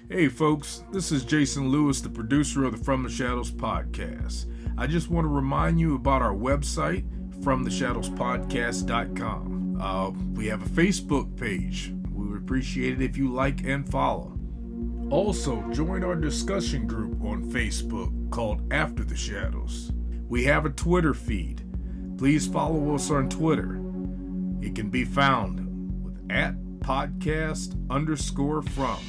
Hey folks, this is Jason Lewis, the producer of the From the Shadows podcast. I just want to remind you about our website, FromTheShadowsPodcast.com. We have a Facebook page. We would appreciate it if you like and follow. Also, join our discussion group on Facebook called After the Shadows. We have a Twitter feed. Please follow us on Twitter. It can be found with @podcast_from.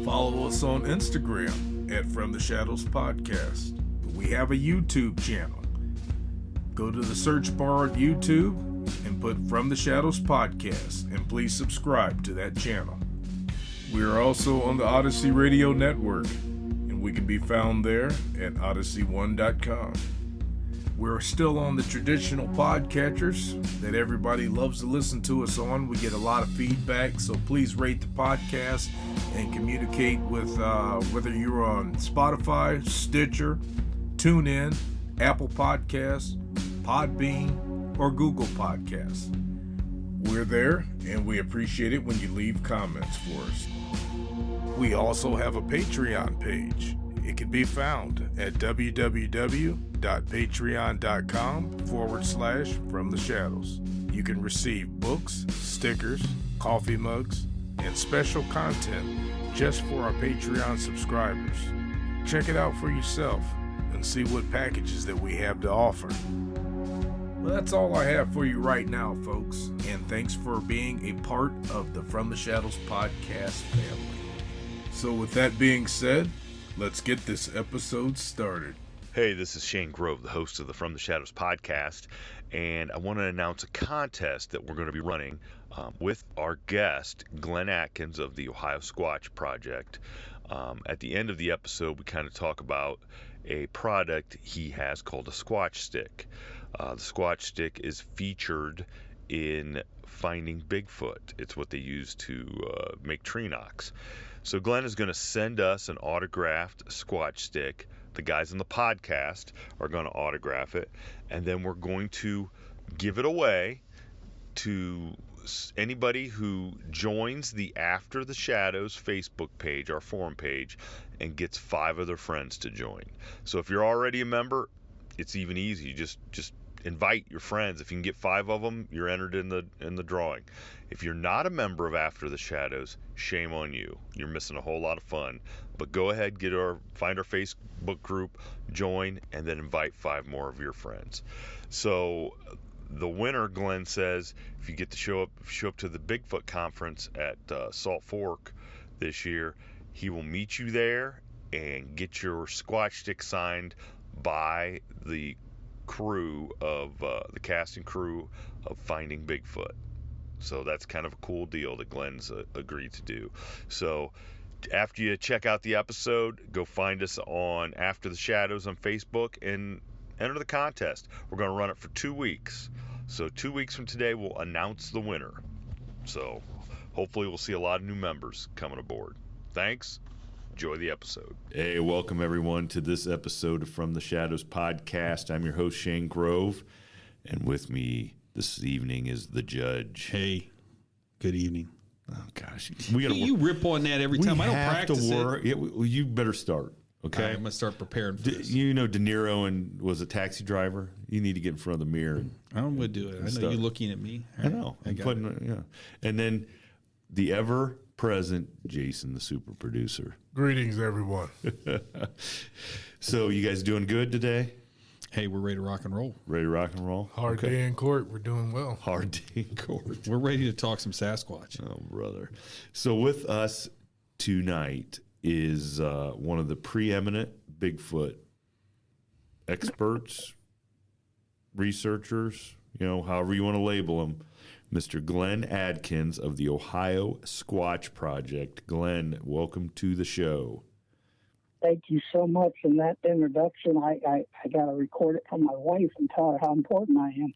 Follow us on Instagram at From the Shadows Podcast. We have a YouTube channel. Go to the search bar at YouTube and put From the Shadows Podcast, and please subscribe to that channel. We are also on the Odyssey Radio Network, and we can be found there at odyssey1.com. We're still on the traditional podcatchers that everybody loves to listen to us on. We get a lot of feedback, so please rate the podcast and communicate with whether you're on Spotify, Stitcher, TuneIn, Apple Podcasts, Podbean, or Google Podcasts. We're there, and we appreciate it when you leave comments for us. We also have a Patreon page. It can be found at www.patreon.com/FromTheShadows. You can receive books, stickers, coffee mugs, and special content just for our Patreon subscribers. Check it out for yourself and see what packages that we have to offer. Well, that's all I have for you right now, folks, and thanks for being a part of the From the Shadows podcast family. So with that being said, let's get this episode started. Hey, this is Shane Grove, the host of the From the Shadows podcast, and I want to announce a contest that we're going to be running with our guest, Glenn Adkins of the Ohio Squatch Project. At the end of the episode, we kind of talk about a product he has called a Squatch stick. The Squatch stick is featured in Finding Bigfoot. It's what they use to make tree knocks. So Glenn is going to send us an autographed Squatch stick. The guys on the podcast are going to autograph it, and then we're going to give it away to anybody who joins the After the Shadows Facebook page, our forum page, and gets 5 of their friends to join. So if you're already a member, it's even easy. Just invite your friends. If you can get 5 of them, you're entered in the drawing. If you're not a member of After the Shadows, shame on you. You're missing a whole lot of fun. But go ahead, find our Facebook group, join, and then invite 5 more of your friends. So the winner, Glenn says, if you get to show up to the Bigfoot conference at Salt Fork this year, he will meet you there and get your Squatch stick signed by the crew of the cast and crew of Finding Bigfoot. So that's kind of a cool deal that Glenn's agreed to do. So after you check out the episode, go find us on After the Shadows on Facebook and enter the contest. We're going to run it for 2 weeks. So 2 weeks from today, we'll announce the winner. So hopefully we'll see a lot of new members coming aboard. Thanks. Enjoy the episode. Hey, welcome everyone to this episode of From the Shadows podcast. I'm your host, Shane Grove, and with me this evening is the judge. Hey, good evening. Oh, gosh. You rip on that every time. I don't practice it. You better start, okay? I'm going to start preparing for this. You know De Niro was a taxi driver? You need to get in front of the mirror. I'm going to do it. I know you're looking at me. I know. Yeah. And then the ever-present Jason, the super producer. Greetings, everyone. So you guys doing good today? Hey, we're ready to rock and roll. Ready to rock and roll? Hard day in court. We're doing well. Hard day in court. We're ready to talk some Sasquatch. Oh, brother. So with us tonight is one of the preeminent Bigfoot experts, researchers, however you want to label them, Mr. Glenn Adkins of the Ohio Squatch Project. Glenn, welcome to the show. Thank you so much. In that introduction, I got to record it for my wife and tell her how important I am.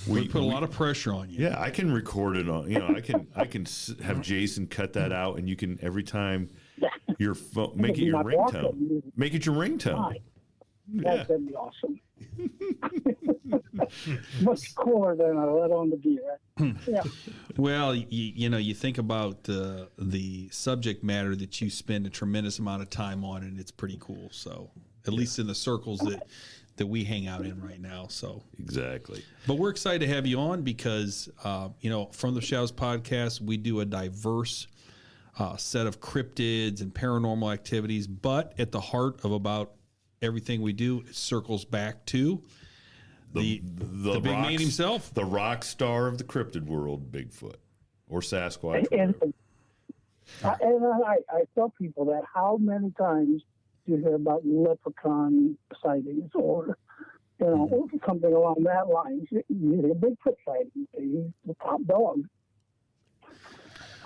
We put a lot of pressure on you. Yeah, I can record it on. I can have Jason cut that out, and you can every time your phone make it your ringtone. Make it your ringtone. That's gonna be awesome. Much cooler than I let on to be. Right? Yeah. Well, you think about the subject matter that you spend a tremendous amount of time on, and it's pretty cool. So, at least in the circles that we hang out in right now. So exactly. But we're excited to have you on because, from the Shadows podcast, we do a diverse set of cryptids and paranormal activities. But at the heart of about everything we do, it circles back to the big man himself, the rock star of the cryptid world, Bigfoot or Sasquatch. And I tell people that how many times do you hear about leprechaun sightings or, something along that line? You hear Bigfoot sightings. He's the top dog.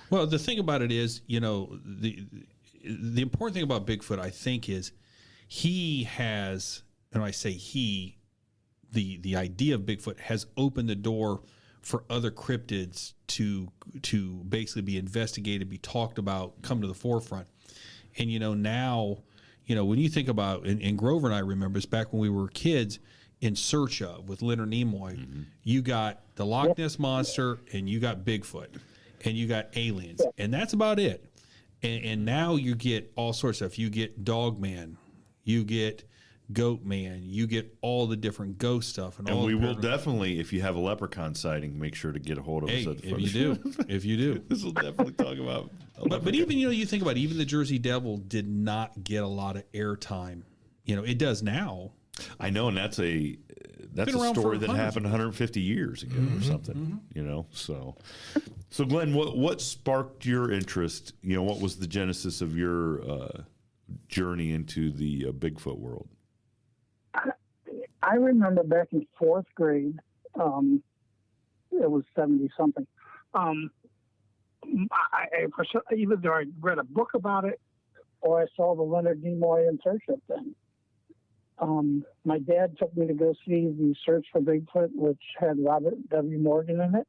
Well, the thing about it is, the important thing about Bigfoot, I think, is he has, and I say he, the idea of Bigfoot has opened the door for other cryptids to basically be investigated, be talked about, come to the forefront. And, now, when you think about, and Grover and I remember this back when we were kids, In Search Of with Leonard Nimoy, you got the Loch Ness Monster and you got Bigfoot and you got aliens, and that's about it. And now you get all sorts of stuff. You get Dog Man, you get Goat Man, you get all the different ghost stuff. And we will definitely, if you have a leprechaun sighting, make sure to get a hold of us at the front. If you do. This will definitely talk about But even, you think about it, even the Jersey Devil did not get a lot of airtime. It does now. I know, and that's a story that happened 150 years ago or something. So Glenn, what sparked your interest? What was the genesis of your journey into the Bigfoot world? I remember back in fourth grade, it was 70 something. Either I read a book about it or I saw the Leonard Nimoy In Search Of thing. My dad took me to go see the Search for Bigfoot, which had Robert W. Morgan in it.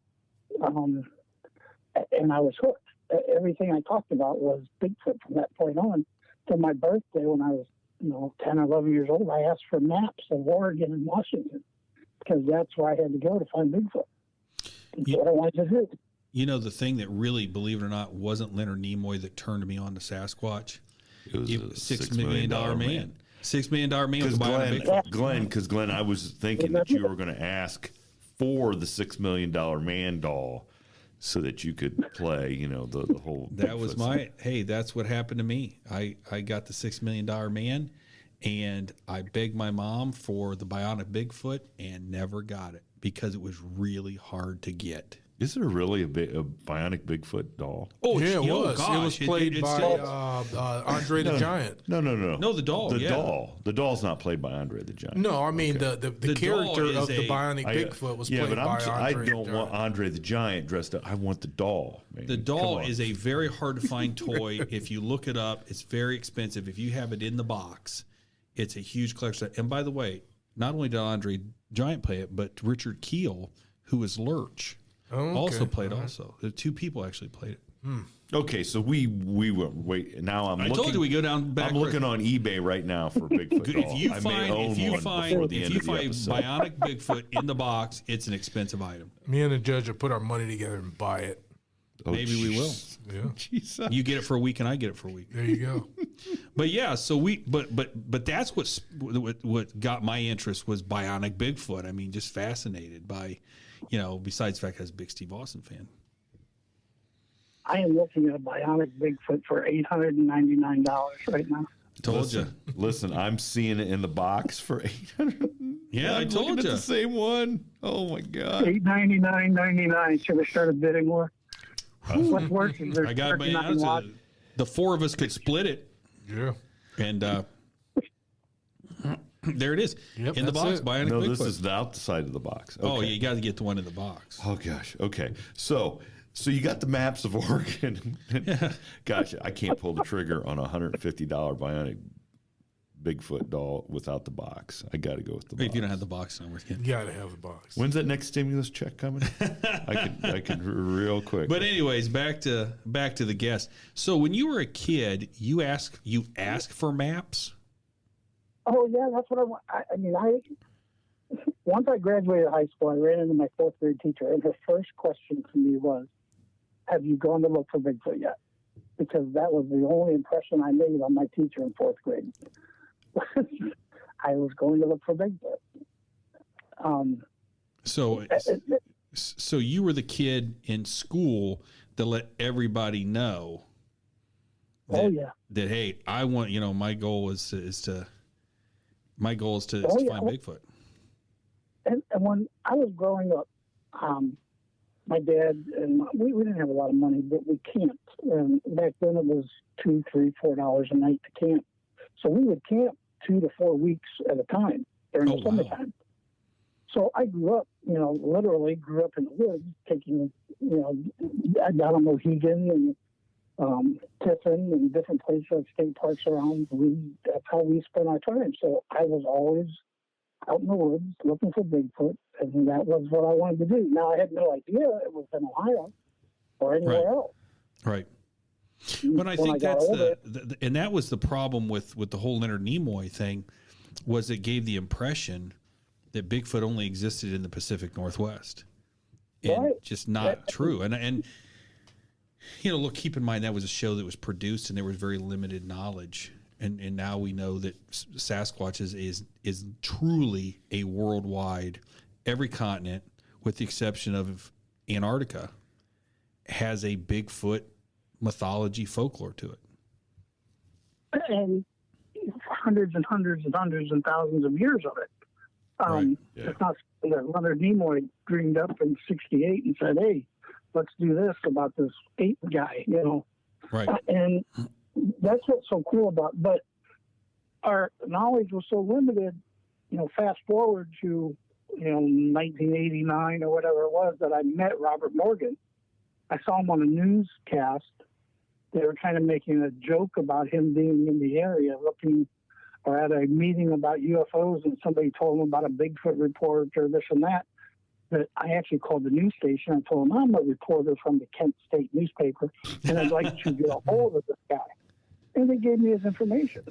And I was hooked. Everything I talked about was Bigfoot from that point on. To my birthday, when I was 10 or 11 years old, I asked for maps of Oregon and Washington because that's where I had to go to find Bigfoot. That's what I wanted to do. The thing that really, believe it or not, wasn't Leonard Nimoy that turned me on to Sasquatch. It was a $6 million man. $6 million man was buying a Bigfoot. Glenn, I was thinking that you were going to ask for the $6 million man doll so that you could play, the whole. That was that's what happened to me. I got the $6 million man, and I begged my mom for the bionic Bigfoot and never got it because it was really hard to get. Is there really a bionic Bigfoot doll? Oh, yeah, it was. Gosh, it was played by Andre the Giant. No. No, the doll. The doll's not played by Andre the Giant. No, I mean the character of the bionic Bigfoot was played by Andre. I don't want Andre the Giant dressed up. I want the doll. Man. The doll is a very hard to find toy. If you look it up, it's very expensive. If you have it in the box, it's a huge collection. And by the way, not only did Andre Giant play it, but Richard Keel, who is Lurch. Also played. The two people actually played it. Okay, so we wait. Now I told you we go down back. I'm looking on eBay right now for Bigfoot doll. If you find bionic Bigfoot in the box, it's an expensive item. Me and the judge will put our money together and buy it. Maybe we will. Yeah. Jesus. You get it for a week and I get it for a week. There you go. But yeah, so but that's what got my interest was bionic Bigfoot. I mean, just fascinated by, besides the fact I was a big Steve Austin fan. I am looking at a bionic Bigfoot for $899 right now. Told you. Listen, I'm seeing it in the box for $800. Yeah, I told you. The same one. Oh my God. $899.99. Should have started bidding more. What's worse is there's I got my answer. The four of us could split it. Yeah. And there it is. Yep, in the box, bionic Bigfoot. This is the outside of the box. Okay. Oh, yeah, you got to get the one in the box. Oh gosh. Okay. So you got the maps of Oregon. Gosh, I can't pull the trigger on a $150 bionic Bigfoot doll without the box. I got to go with the box. If you don't have the box, it's not worth it. You got to have the box. When's that next stimulus check coming? I could real quick. But anyways, back to the guest. So when you were a kid, you ask for maps? Oh yeah, that's what I want. once I graduated high school, I ran into my fourth grade teacher, and her first question to me was, "Have you gone to look for Bigfoot yet?" Because that was the only impression I made on my teacher in fourth grade. I was going to look for Bigfoot. So you were the kid in school that let everybody know that, that hey, I want, my goal is to find Bigfoot. And when I was growing up, my dad and we didn't have a lot of money, but we camped. And back then it was $2, $3, $4 a night to camp. So we would camp 2 to 4 weeks at a time during the summertime. So I grew up, literally grew up in the woods, taking, down in Mohegan and Tiffin and different places, state parks around. That's how we spent our time. So I was always out in the woods looking for Bigfoot, and that was what I wanted to do. Now, I had no idea it was in Ohio or anywhere else. Right. But I think that's and that was the problem with the whole Leonard Nimoy thing, was it gave the impression that Bigfoot only existed in the Pacific Northwest, and just not true. And look, keep in mind that was a show that was produced and there was very limited knowledge. And now we know that Sasquatch is truly a worldwide, every continent, with the exception of Antarctica, has a Bigfoot mythology folklore to it. And hundreds and hundreds and hundreds and thousands of years of it. It's not that Leonard Nimoy dreamed up in '68 and said, "Hey, let's do this about this ape guy," Right. And that's what's so cool about it. But our knowledge was so limited, fast forward to, 1989 or whatever it was that I met Robert Morgan. I saw him on a newscast. They were kind of making a joke about him being in the area looking, or at a meeting about UFOs, and somebody told him about a Bigfoot report or this and that. That I actually called the news station and told them I'm a reporter from the Kent State newspaper, and I'd like to get a hold of this guy. And they gave me his information.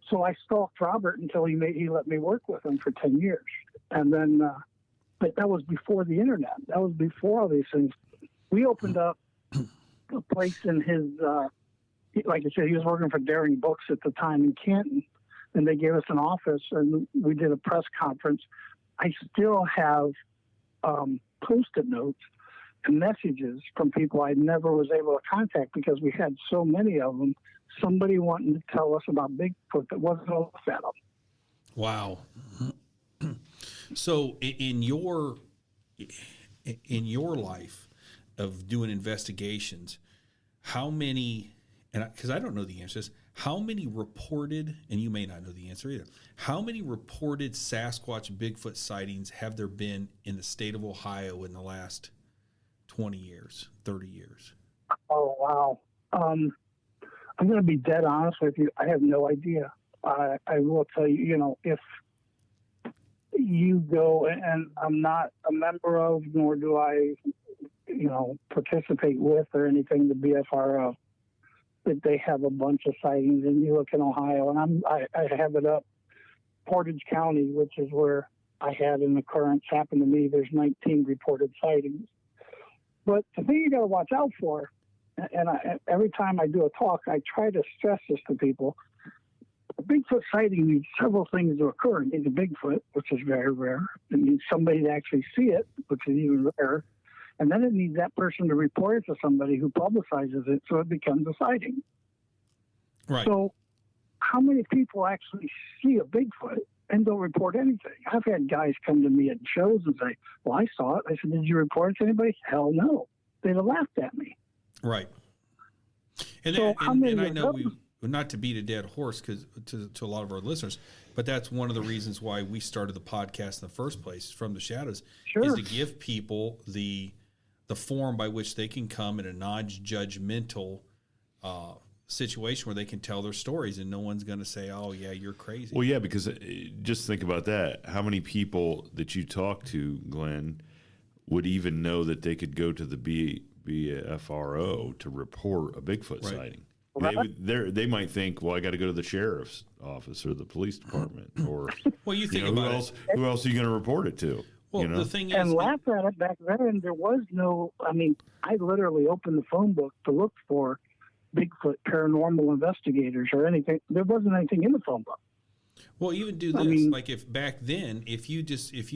So I stalked Robert until he let me work with him for 10 years. And then, but that was before the internet. That was before all these things. We opened up a place in his, like I said, he was working for Daring Books at the time in Canton, and they gave us an office, and we did a press conference. I still have Post-it notes and messages from people I never was able to contact because we had so many of them. Somebody wanting to tell us about Bigfoot that wasn't a look at them. Wow. So in your life of doing investigations, how many, and because I don't know the answers, how many reported, and you may not know the answer either, how many reported Sasquatch Bigfoot sightings have there been in the state of Ohio in the last 20 years, 30 years? Oh, wow. I'm going to be dead honest with you. I have no idea. I will tell you, if you go, and I'm not a member of, nor do I, participate with or anything, the BFRO, that they have a bunch of sightings, and you look in Ohio, and I have it up, Portage County, which is where I had an occurrence happen to me. There's 19 reported sightings. But the thing you got to watch out for, and every time I do a talk, I try to stress this to people. A Bigfoot sighting needs several things to occur. It needs a Bigfoot, which is very rare. It needs somebody to actually see it, which is even rarer. And then it needs that person to report it to somebody who publicizes it so it becomes a sighting. Right. So how many people actually see a Bigfoot and don't report anything? I've had guys come to me at shows and say, "Well, I saw it." I said, "Did you report it to anybody?" Hell no. They'd have laughed at me. Right. And, so and I know not to beat a dead horse because to a lot of our listeners, but that's one of the reasons why we started the podcast in the first place, From the Shadows, is to give people the form by which they can come in a non-judgmental situation where they can tell their stories and no one's going to say, "Oh yeah, you're crazy." Well, yeah, because just think about that. How many people that you talk to, Glenn, would even know that they could go to the BFRO to report a Bigfoot sighting? they might think, well, I got to go to the sheriff's office or the police department, or well, you think about who else are you going to report it to? Well, the thing is, and laugh at it back then. There was no. I mean, I literally opened the phone book to look for Bigfoot paranormal investigators or anything. There wasn't anything in the phone book. Well, even do this. Like if back then, if you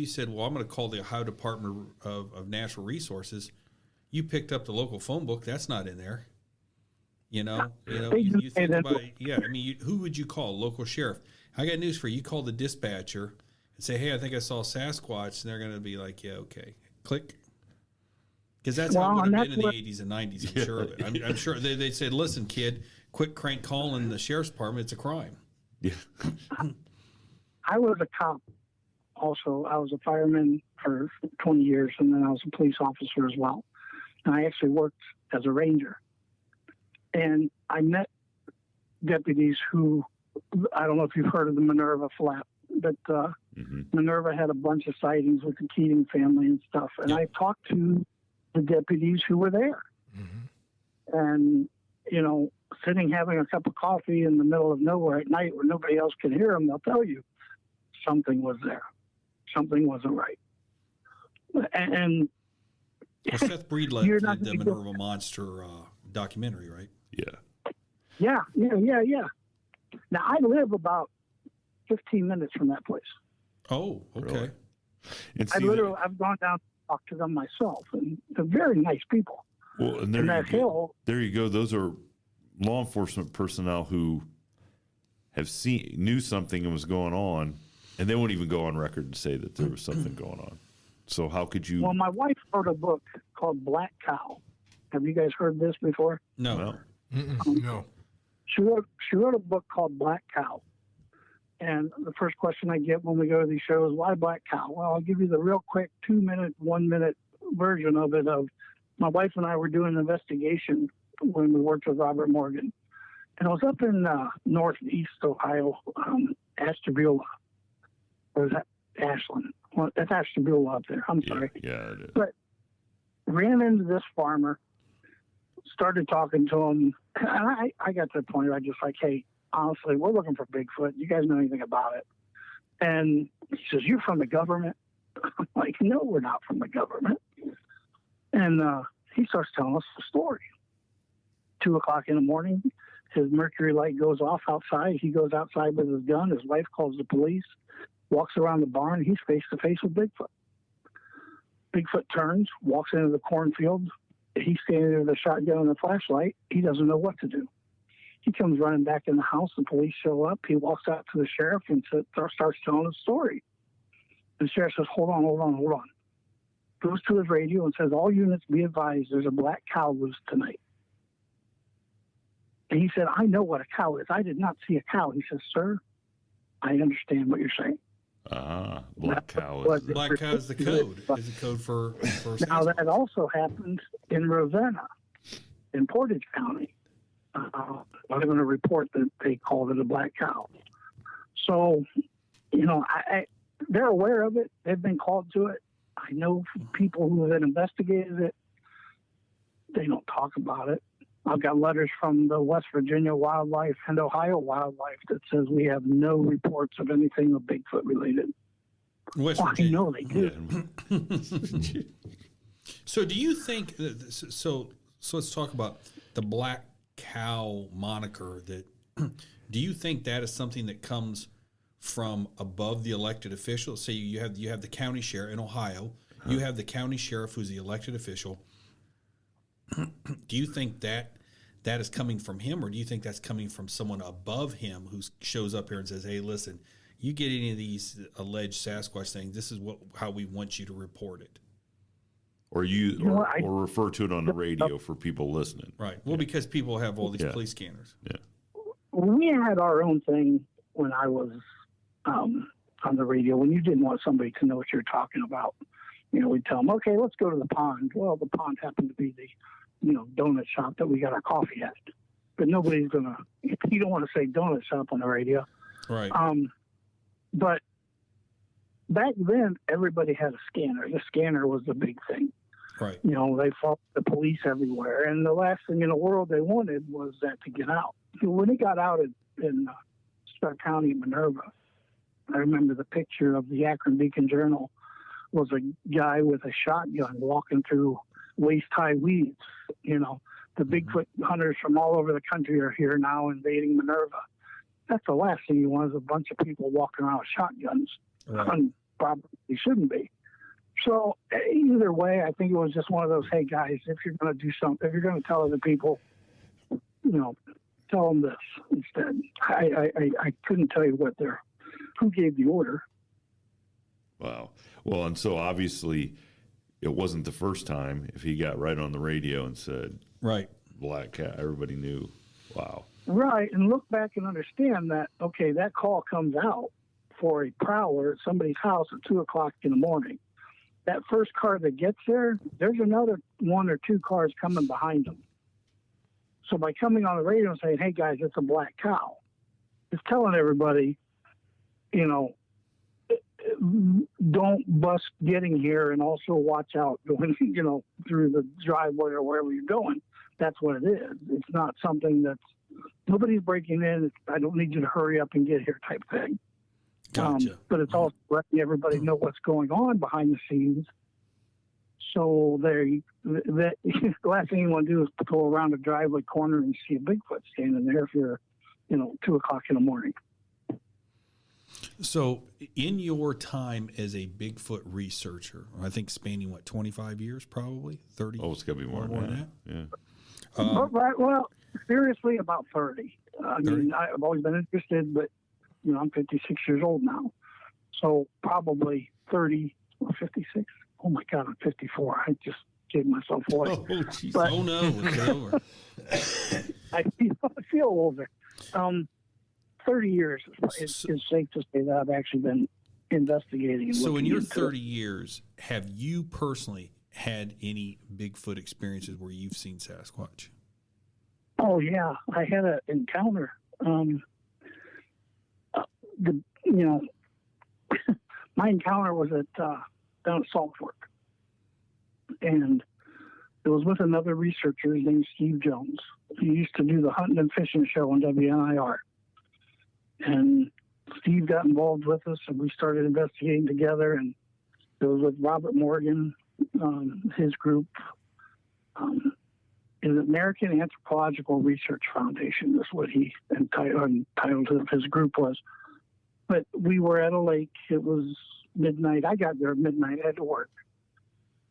said, well, I'm going to call the Ohio Department of Natural Resources, you picked up the local phone book. That's not in there. You think about it. Yeah, I mean, who would you call? Local sheriff. I got news for you. You call the dispatcher and say, hey, I think I saw Sasquatch, and they're going to be like, yeah, okay, click. Because that's how it would have been in the 80s and 90s. I'm sure of it. I'm sure they said, listen, kid, quick crank calling the sheriff's department. It's a crime. Yeah. I was a cop. Also, I was a fireman for 20 years, and then I was a police officer as well. And I actually worked as a ranger. And I met deputies who, I don't know if you've heard of the Minerva Flat, but Minerva had a bunch of sightings with the Keating family and stuff. And I talked to the deputies who were there. Mm-hmm. And, sitting having a cup of coffee in the middle of nowhere at night where nobody else can hear them, they'll tell you something was there. Something wasn't right. And Seth Breedlove did the Minerva Monster documentary, right? Yeah. Now, I live about 15 minutes from that place. Oh, okay. Really? I've gone down to talk to them myself, and they're very nice people. Well, and there you go. Those are law enforcement personnel who knew something was going on, and they won't even go on record and say that there was something going on. So how could you? Well, my wife wrote a book called Black Cow. Have you guys heard this before? No. No. She wrote a book called Black Cow. And the first question I get when we go to these shows, why Black Cow? Well, I'll give you the real quick 2-minute, 1-minute version of it. Of my wife and I were doing an investigation when we worked with Robert Morgan. And I was up in northeast Ohio, Ashtabula. Or is that Ashland? Well, that's Ashtabula up there. I'm sorry. Yeah, it is. But ran into this farmer, started talking to him. And I got to the point where I just like, hey, honestly, we're looking for Bigfoot. You guys know anything about it? And he says, you're from the government? I'm like, no, we're not from the government. And he starts telling us the story. 2:00 in the morning, his mercury light goes off outside. He goes outside with his gun. His wife calls the police, walks around the barn. He's face to face with Bigfoot. Bigfoot turns, walks into the cornfield. He's standing there with a shotgun and a flashlight. He doesn't know what to do. He comes running back in the house. The police show up. He walks out to the sheriff and starts telling the story. The sheriff says, hold on. Goes to his radio and says, all units be advised, there's a black cow loose tonight. And he said, I know what a cow is. I did not see a cow. He says, sir, I understand what you're saying. Black cow is the code. Is the code for now that also happened in Ravenna, in Portage County. I'm going to report that they called it a black cow. So, they're aware of it. They've been called to it. I know people who have investigated it. They don't talk about it. I've got letters from the West Virginia Wildlife and Ohio Wildlife that says we have no reports of anything of Bigfoot related. I know they do. Yeah. So do you think that, so let's talk about the black cow moniker. Do you think that is something that comes from above the elected officials? Say you have the county sheriff in Ohio. You have the county sheriff who's the elected official. Do you think that is coming from him, or do you think that's coming from someone above him who shows up here and says, hey, listen, you get any of these alleged Sasquatch things, this is how we want you to report it? Or or refer to it on the radio for people listening. Right. Well, because people have all these police scanners. Yeah. We had our own thing when I was on the radio. When you didn't want somebody to know what you're talking about, we'd tell them, okay, let's go to the pond. Well, the pond happened to be the donut shop that we got our coffee at. But nobody's you don't want to say donut shop on the radio. Right. But back then, everybody had a scanner. The scanner was the big thing. Right. You know, they fought the police everywhere, and the last thing in the world they wanted was that to get out. When he got out in Stark County, Minerva, I remember the picture of the Akron Beacon Journal was a guy with a shotgun walking through waist-high weeds. You know, the Bigfoot hunters from all over the country are here now invading Minerva. That's the last thing you want is a bunch of people walking around with shotguns. Right. And probably shouldn't be. So either way, I think it was just one of those, hey guys, if you're going to do something, if you're going to tell other people, you know, tell them this instead. I couldn't tell you who gave the order. Wow. Well, and so obviously it wasn't the first time if he got right on the radio and said, Right. black cat, everybody knew. Wow. Right. And look back and understand that, okay, that call comes out for a prowler at somebody's house at 2:00 in the morning. That first car that gets there, there's another one or two cars coming behind them. So by coming on the radio and saying, hey guys, it's a black cow, it's telling everybody, you know, don't bust getting here, and also watch out going, you know, through the driveway or wherever you're going. That's what it is. It's not something that's, nobody's breaking in. I don't need you to hurry up and get here type thing. Gotcha. But it's also letting everybody know what's going on behind the scenes. So the last thing you want to do is go around a driveway corner and see a Bigfoot standing there if you're, you know, 2:00 in the morning. So in your time as a Bigfoot researcher, I think spanning 25 years, probably 30. Oh, it's got to be more than that. Yeah. Right. Well, seriously, about 30. I mean, I've always been interested, but you know, I'm 56 years old now, so probably 30 or 56. Oh my God, I'm 54. I just gave myself away. Oh, geez. But, Oh no, it's over. I feel older. 30 years is safe to say that I've actually been investigating. And So in your into 30 years, have you personally had any Bigfoot experiences where you've seen Sasquatch? Oh yeah, I had an encounter. My encounter was down at Salt Fork, and it was with another researcher named Steve Jones. He used to do the hunting and fishing show on WNIR, and Steve got involved with us, and we started investigating together. And it was with Robert Morgan, his group. The American Anthropological Research Foundation is what he entitled his group was. But we were at a lake. It was midnight. I got there at midnight. I had to work.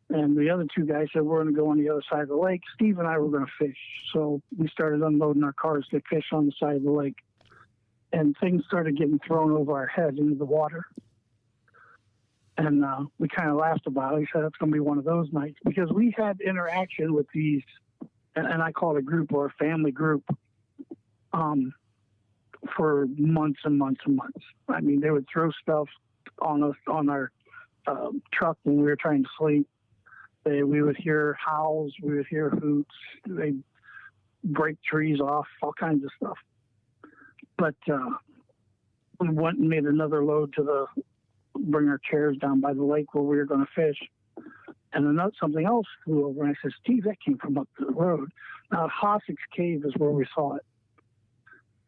And the other two guys said, we're going to go on the other side of the lake. Steve and I were going to fish. So we started unloading our cars to fish on the side of the lake. And things started getting thrown over our heads into the water. And we kind of laughed about it. He said, it's going to be one of those nights. Because we had interaction with these, and I call it a group or a family group, for months and months and months. I mean, they would throw stuff on us, on our truck when we were trying to sleep. We would hear howls. We would hear hoots. They'd break trees off, all kinds of stuff. But we went and made another load to bring our chairs down by the lake where we were going to fish. And something else flew over, and I said, Steve, that came from up the road. Now, Hossack's Cave is where we saw it.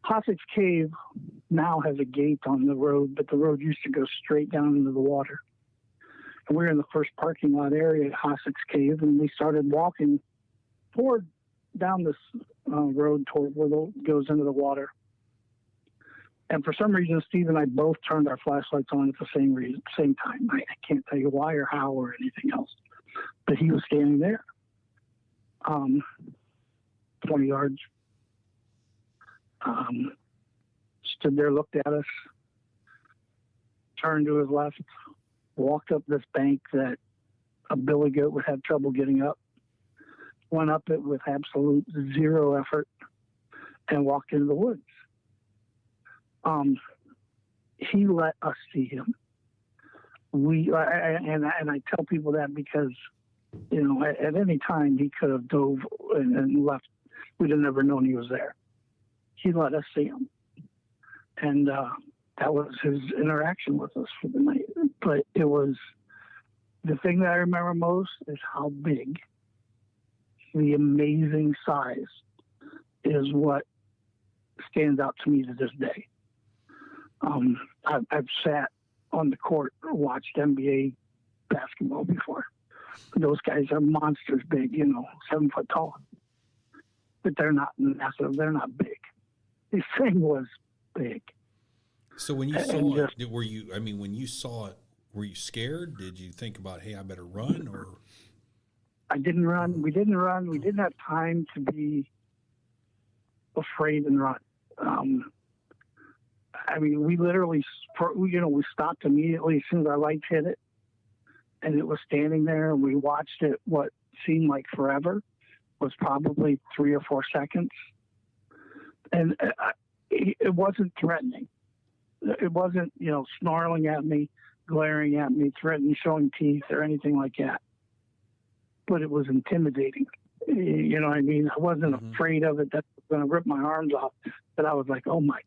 Hossack's Cave now has a gate on the road, but the road used to go straight down into the water. And we were in the first parking lot area at Hossack's Cave, and we started walking down this road toward where it goes into the water. And for some reason, Steve and I both turned our flashlights on at the same time. I can't tell you why or how or anything else. But he was standing there, 20 yards. Stood there, looked at us, turned to his left, walked up this bank that a billy goat would have trouble getting up, went up it with absolute zero effort, and walked into the woods. He let us see him. I tell people that because, you know, at any time he could have dove and left. We'd have never known he was there. He let us see him. And that was his interaction with us for the night. But it was the thing that I remember most is how big, the amazing size is what stands out to me to this day. I've sat on the court or watched NBA basketball before. Those guys are monsters big, 7 foot tall. But they're not massive. They're not big. This thing was big. So when you saw it, when you saw it, were you scared? Did you think about, hey, I better run? Or I didn't run. We didn't run. We didn't have time to be afraid and run. We literally, we stopped immediately as soon as our lights hit it, and it was standing there, and we watched it. What seemed like forever was probably 3 or 4 seconds, and it wasn't threatening. It wasn't, snarling at me, glaring at me, threatening, showing teeth or anything like that. But it was intimidating. You know what I mean? I wasn't afraid of it that was going to rip my arms off, but I was like, oh my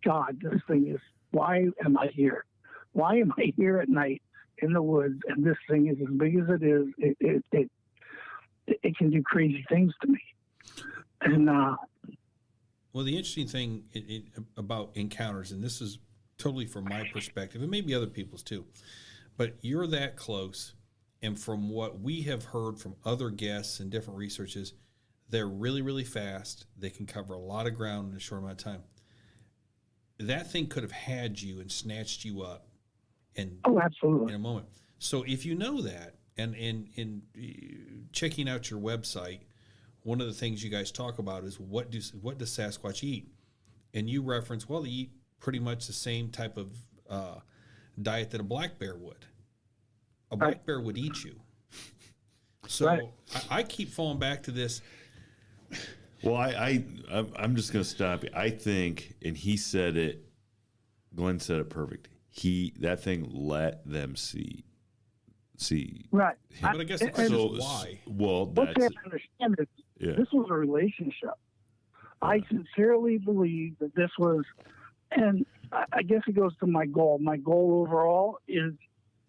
God, this thing is, why am I here? Why am I here at night in the woods? And this thing is as big as it is. It can do crazy things to me. And, well, the interesting thing about encounters, and this is totally from my perspective, and maybe other people's too, but you're that close. And from what we have heard from other guests and different researches, they're really, really fast. They can cover a lot of ground in a short amount of time. That thing could have had you and snatched you up absolutely, in a moment. So if you know that, and in checking out your website, one of the things you guys talk about is what does Sasquatch eat? And you reference, well, they eat pretty much the same type of diet that a black bear would. A black bear would eat you. So I keep falling back to this. Well, I'm just going to stop you. I think, and he said it, Glenn said it perfect. That thing let them see. Right. But I guess the question is why. Well, what you have to understand is this was a relationship. I sincerely believe that this was, and I guess it goes to my goal. My goal overall is,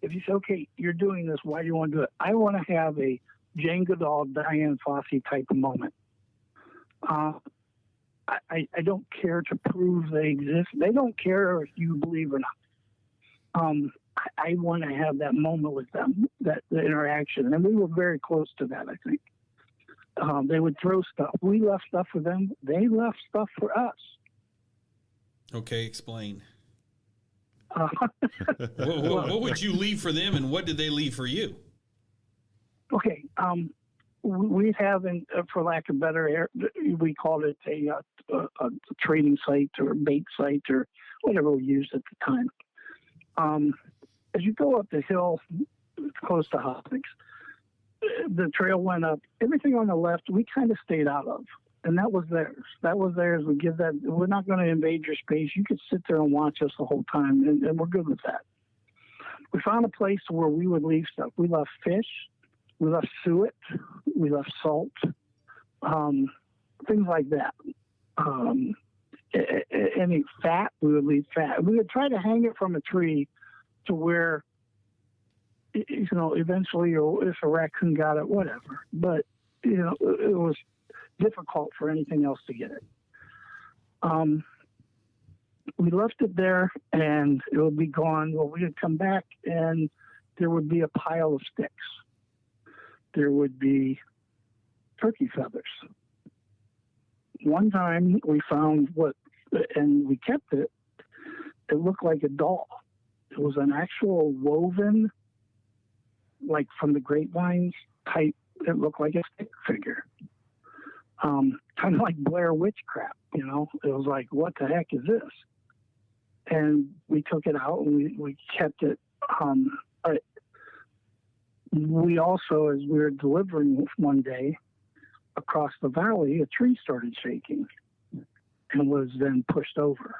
if you say, okay, you're doing this, why do you want to do it? I want to have a Jane Goodall, Diane Fossey type of moment. I don't care to prove they exist. They don't care if you believe or not. I want to have that moment with them, the interaction. And we were very close to that, I think. They would throw stuff. We left stuff for them. They left stuff for us. Okay, explain. What would you leave for them, and what did they leave for you? Okay, we have, for lack of better, we called it a trading site or a bait site or whatever we used at the time. As you go up the hill close to Hopkins, the trail went up. Everything on the left, we kind of stayed out of. And that was theirs. That was theirs. We give that. We're not going to invade your space. You could sit there and watch us the whole time, and we're good with that. We found a place where we would leave stuff. We left fish. We left suet. We left salt. Things like that. Any fat, we would leave fat. We would try to hang it from a tree to where, eventually, or if a raccoon got it, whatever. But, it was difficult for anything else to get it. We left it there, and it would be gone. Well, we would come back, and there would be a pile of sticks. There would be turkey feathers. One time we found and we kept it. It looked like a doll. It was an actual woven, like from the grapevines type. It looked like a stick figure. Kind of like Blair Witch crap, It was like, what the heck is this? And we took it out and we kept it. We also, as we were delivering one day across the valley, a tree started shaking and was then pushed over.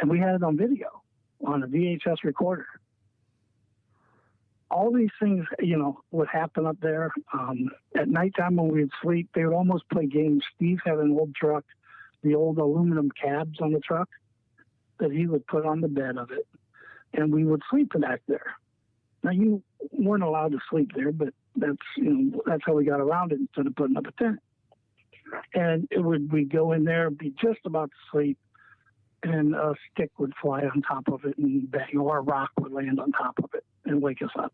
And we had it on video, on a VHS recorder. All these things, would happen up there. At nighttime when we'd sleep, they would almost play games. Steve had an old truck, the old aluminum cabs on the truck that he would put on the bed of it. And we would sleep back there. Now, you weren't allowed to sleep there, but that's how we got around it instead of putting up a tent. And we'd go in there, be just about to sleep, and a stick would fly on top of it and bang, or a rock would land on top of it and wake us up.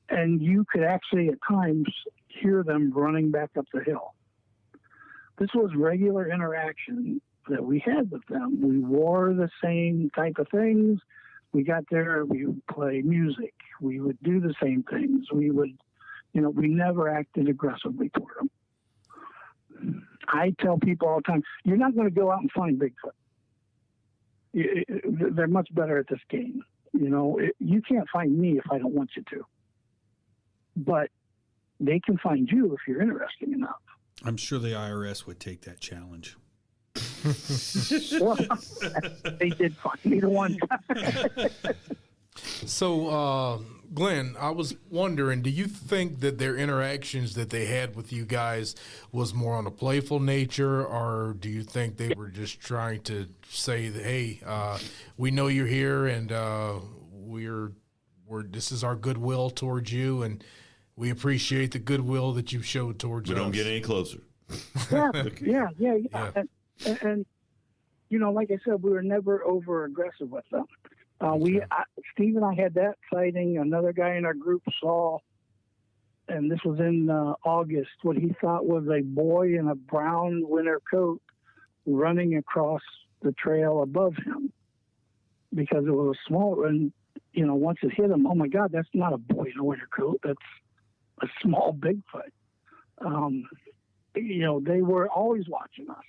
And you could actually at times hear them running back up the hill. This was regular interaction that we had with them. We wore the same type of things. We got there, we would play music. We would do the same things. We would, we never acted aggressively toward them. I tell people all the time, you're not going to go out and find Bigfoot. They're much better at this game. You can't find me if I don't want you to. But they can find you if you're interesting enough. I'm sure the IRS would take that challenge. Well, they did find me the one time. So, Glenn, I was wondering, do you think that their interactions that they had with you guys was more on a playful nature, or do you think they were just trying to say that, hey, we know you're here, and we're this is our goodwill towards you, and we appreciate the goodwill that you showed towards us? We don't get any closer. Yeah. And like I said, we were never over aggressive with them. Steve and I had that sighting. Another guy in our group saw, and this was in August, what he thought was a boy in a brown winter coat running across the trail above him because it was small. And, once it hit him, oh my God, that's not a boy in a winter coat. That's a small Bigfoot. They were always watching us.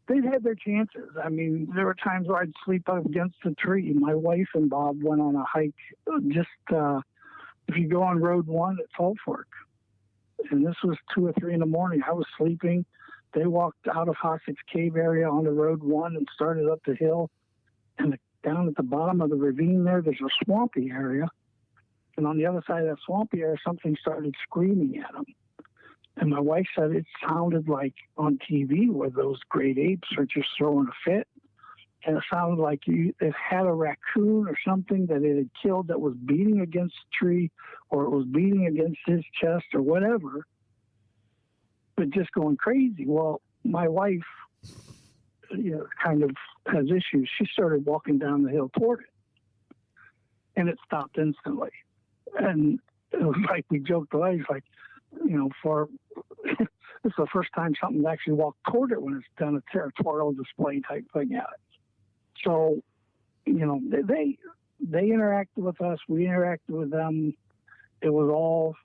They've had their chances. I mean, there were times where I'd sleep up against a tree. My wife and Bob went on a hike just if you go on Road 1 at Salt Fork. And this was 2 or 3 in the morning. I was sleeping. They walked out of Hossack's Cave area onto Road 1 and started up the hill. And down at the bottom of the ravine there's a swampy area. And on the other side of that swampy area, something started screaming at them. And my wife said it sounded like on TV where those great apes are just throwing a fit. And it sounded like it had a raccoon or something that it had killed that was beating against the tree, or it was beating against his chest or whatever, but just going crazy. Well, my wife, kind of has issues. She started walking down the hill toward it, and it stopped instantly. And it was like we joked away. It's like, this is the first time something's actually walked toward it when it's done a territorial display type thing at it. So, they interacted with us. We interacted with them. It was all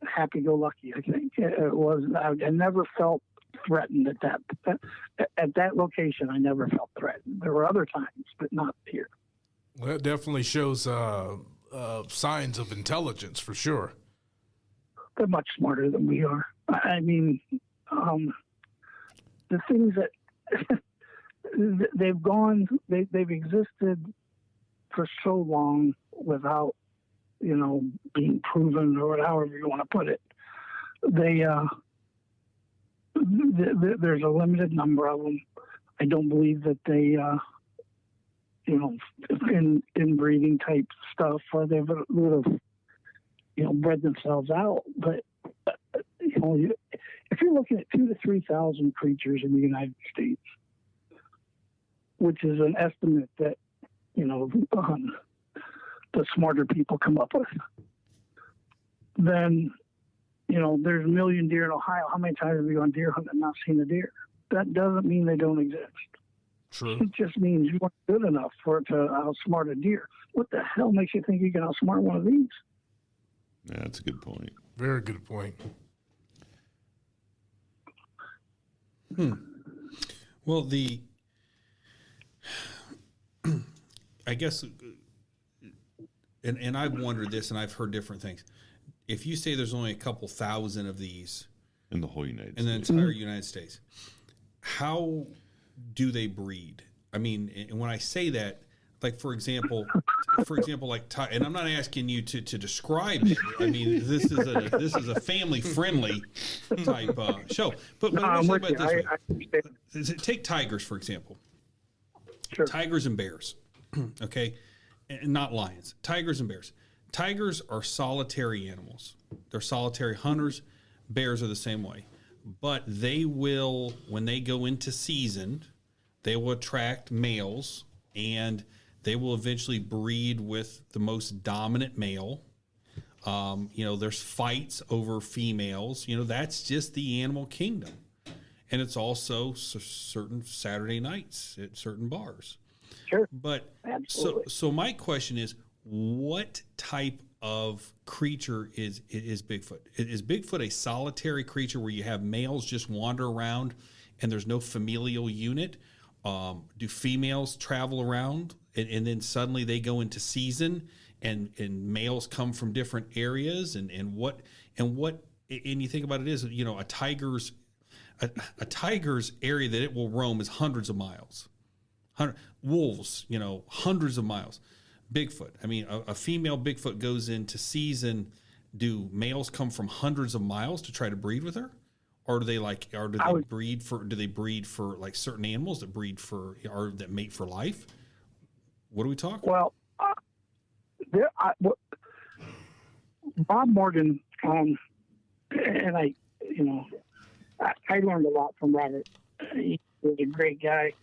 happy-go-lucky, I think. It was. I never felt threatened at that location. I never felt threatened. There were other times, but not here. Well, that definitely shows signs of intelligence for sure. They're much smarter than we are. I mean, the things that they've existed for so long without, being proven, or however you want to put it. There's a limited number of them. I don't believe that they, inbreeding type stuff, or they would have, bred themselves out. But, if you're looking at 2,000 to 3,000 creatures in the United States, which is an estimate that, the smarter people come up with, then, there's a million deer in Ohio. How many times have you gone deer hunting and not seen a deer? That doesn't mean they don't exist. True. It just means you weren't good enough for it to outsmart a deer. What the hell makes you think you can outsmart one of these? Yeah, that's a good point. Very good point. Well, I guess, and I've wondered this, and I've heard different things. If you say there's only a couple thousand of these in the whole United States, in the entire United States, how do they breed? I mean, and when I say that, like for example, and I'm not asking you to describe it. I mean, this is a family friendly type show. But let's think about it this way. Take tigers for example. Sure. Tigers and bears, okay, and not lions. Tigers and bears. tigers are solitary animals. They're solitary hunters. Bears are the same way. But they will, when they go into season, they will attract males, and they will eventually breed with the most dominant male. There's fights over females. That's just the animal kingdom. And it's also certain Saturday nights at certain bars. Sure. But absolutely. So my question is, what type of creature is Bigfoot? Is Bigfoot a solitary creature where you have males just wander around and there's no familial unit? Do females travel around and then suddenly they go into season and males come from different areas and you think about it is, a tiger's area that it will roam is hundreds of miles. Wolves, hundreds of miles. Bigfoot. I mean, a female Bigfoot goes into season. Do males come from hundreds of miles to try to breed with her? Or do they breed for like certain animals that that mate for life? What are we talking? Well, Bob Morgan, and I learned a lot from Robert. He was a great guy.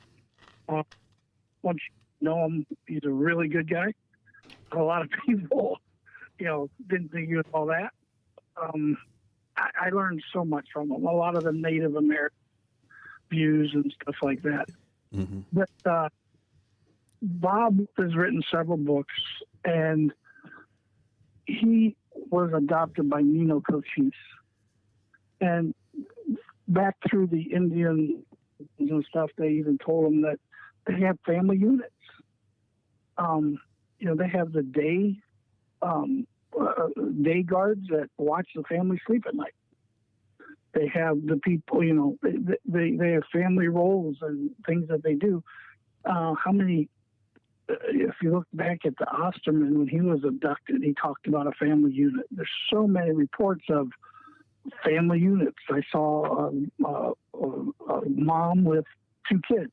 Once you know him, he's a really good guy. A lot of people, didn't think he was all that. I learned so much from him. A lot of the Native American views and stuff like that. Mm-hmm. But Bob has written several books, and he was adopted by Nino Cochise. And back through the Indian and stuff, they even told him that they have family units. They have the day guards that watch the family sleep at night. They have the people, they have family roles and things that they do. If you look back at the Osterman, when he was abducted, he talked about a family unit. There's so many reports of family units. I saw a mom with 2 kids.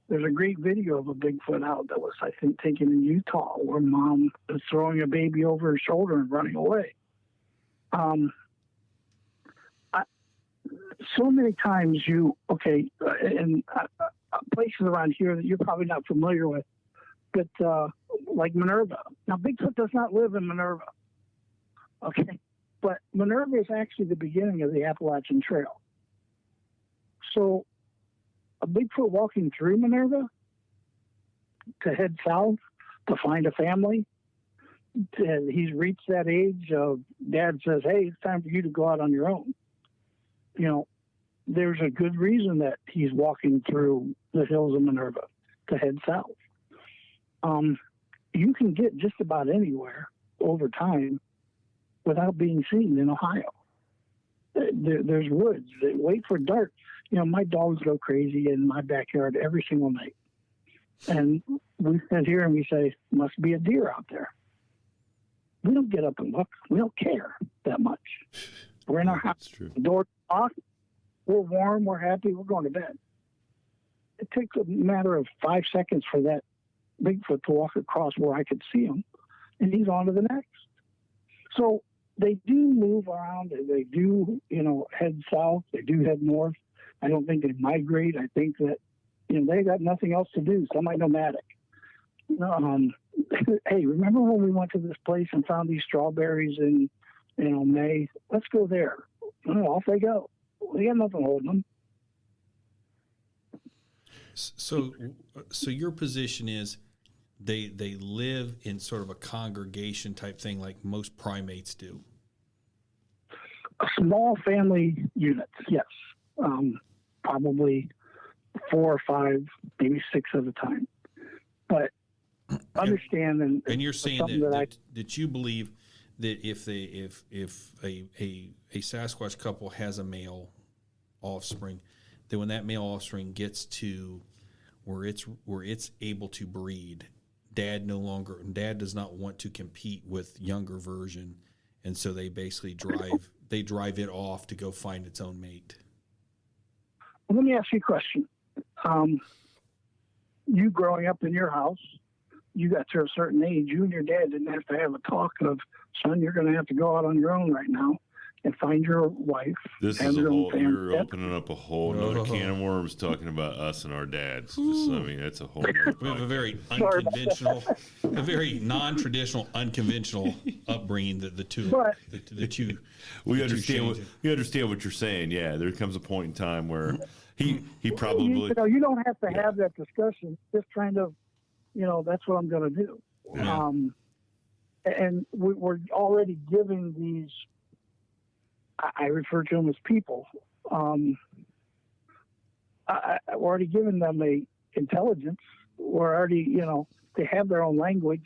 There's a great video of a Bigfoot out that was, I think, taken in Utah, where mom is throwing a baby over her shoulder and running away. So many times and places around here that you're probably not familiar with, but like Minerva. Now, Bigfoot does not live in Minerva, okay? But Minerva is actually the beginning of the Appalachian Trail. So a Bigfoot walking through Minerva to head south to find a family, and he's reached that age of Dad says, hey, it's time for you to go out on your own. There's a good reason that he's walking through the hills of Minerva to head south. You can get just about anywhere over time without being seen in Ohio. There's woods that wait for dark. My dogs go crazy in my backyard every single night. And we sit here and we say, must be a deer out there. We don't get up and look. We don't care that much. We're in our house. The door's locked. We're warm. We're happy. We're going to bed. It takes a matter of 5 seconds for that Bigfoot to walk across where I could see him, and he's on to the next. So they do move around. They do, head south. They do head north. I don't think they migrate. I think that, they got nothing else to do. Semi-nomadic. Hey, remember when we went to this place and found these strawberries in, May? Let's go there. Off they go. We got nothing holding them. So your position is they live in sort of a congregation type thing like most primates do. Small family units, yes. Probably 4 or 5, maybe 6 at a time. But understand and you're saying that you believe that if a Sasquatch couple has a male offspring, that when that male offspring gets to where it's able to breed, dad does not want to compete with younger version, and so they basically drive it off to go find its own mate. Let me ask you a question. You growing up in your house, you got to a certain age, you and your dad didn't have to have a talk of, son, you're going to have to go out on your own right now and find your wife. This is a whole, you're opening up a whole nother can of worms talking about us and our dads. I mean, that's a whole nother We have a very unconventional, a very non-traditional, unconventional upbringing that the two. We understand what you're saying. Yeah, there comes a point in time where he probably. You don't have to have that discussion. Just kind of, that's what I'm going to do. Yeah. And we're already giving these. I refer to them as people. We're already giving them a intelligence. We're already, they have their own language.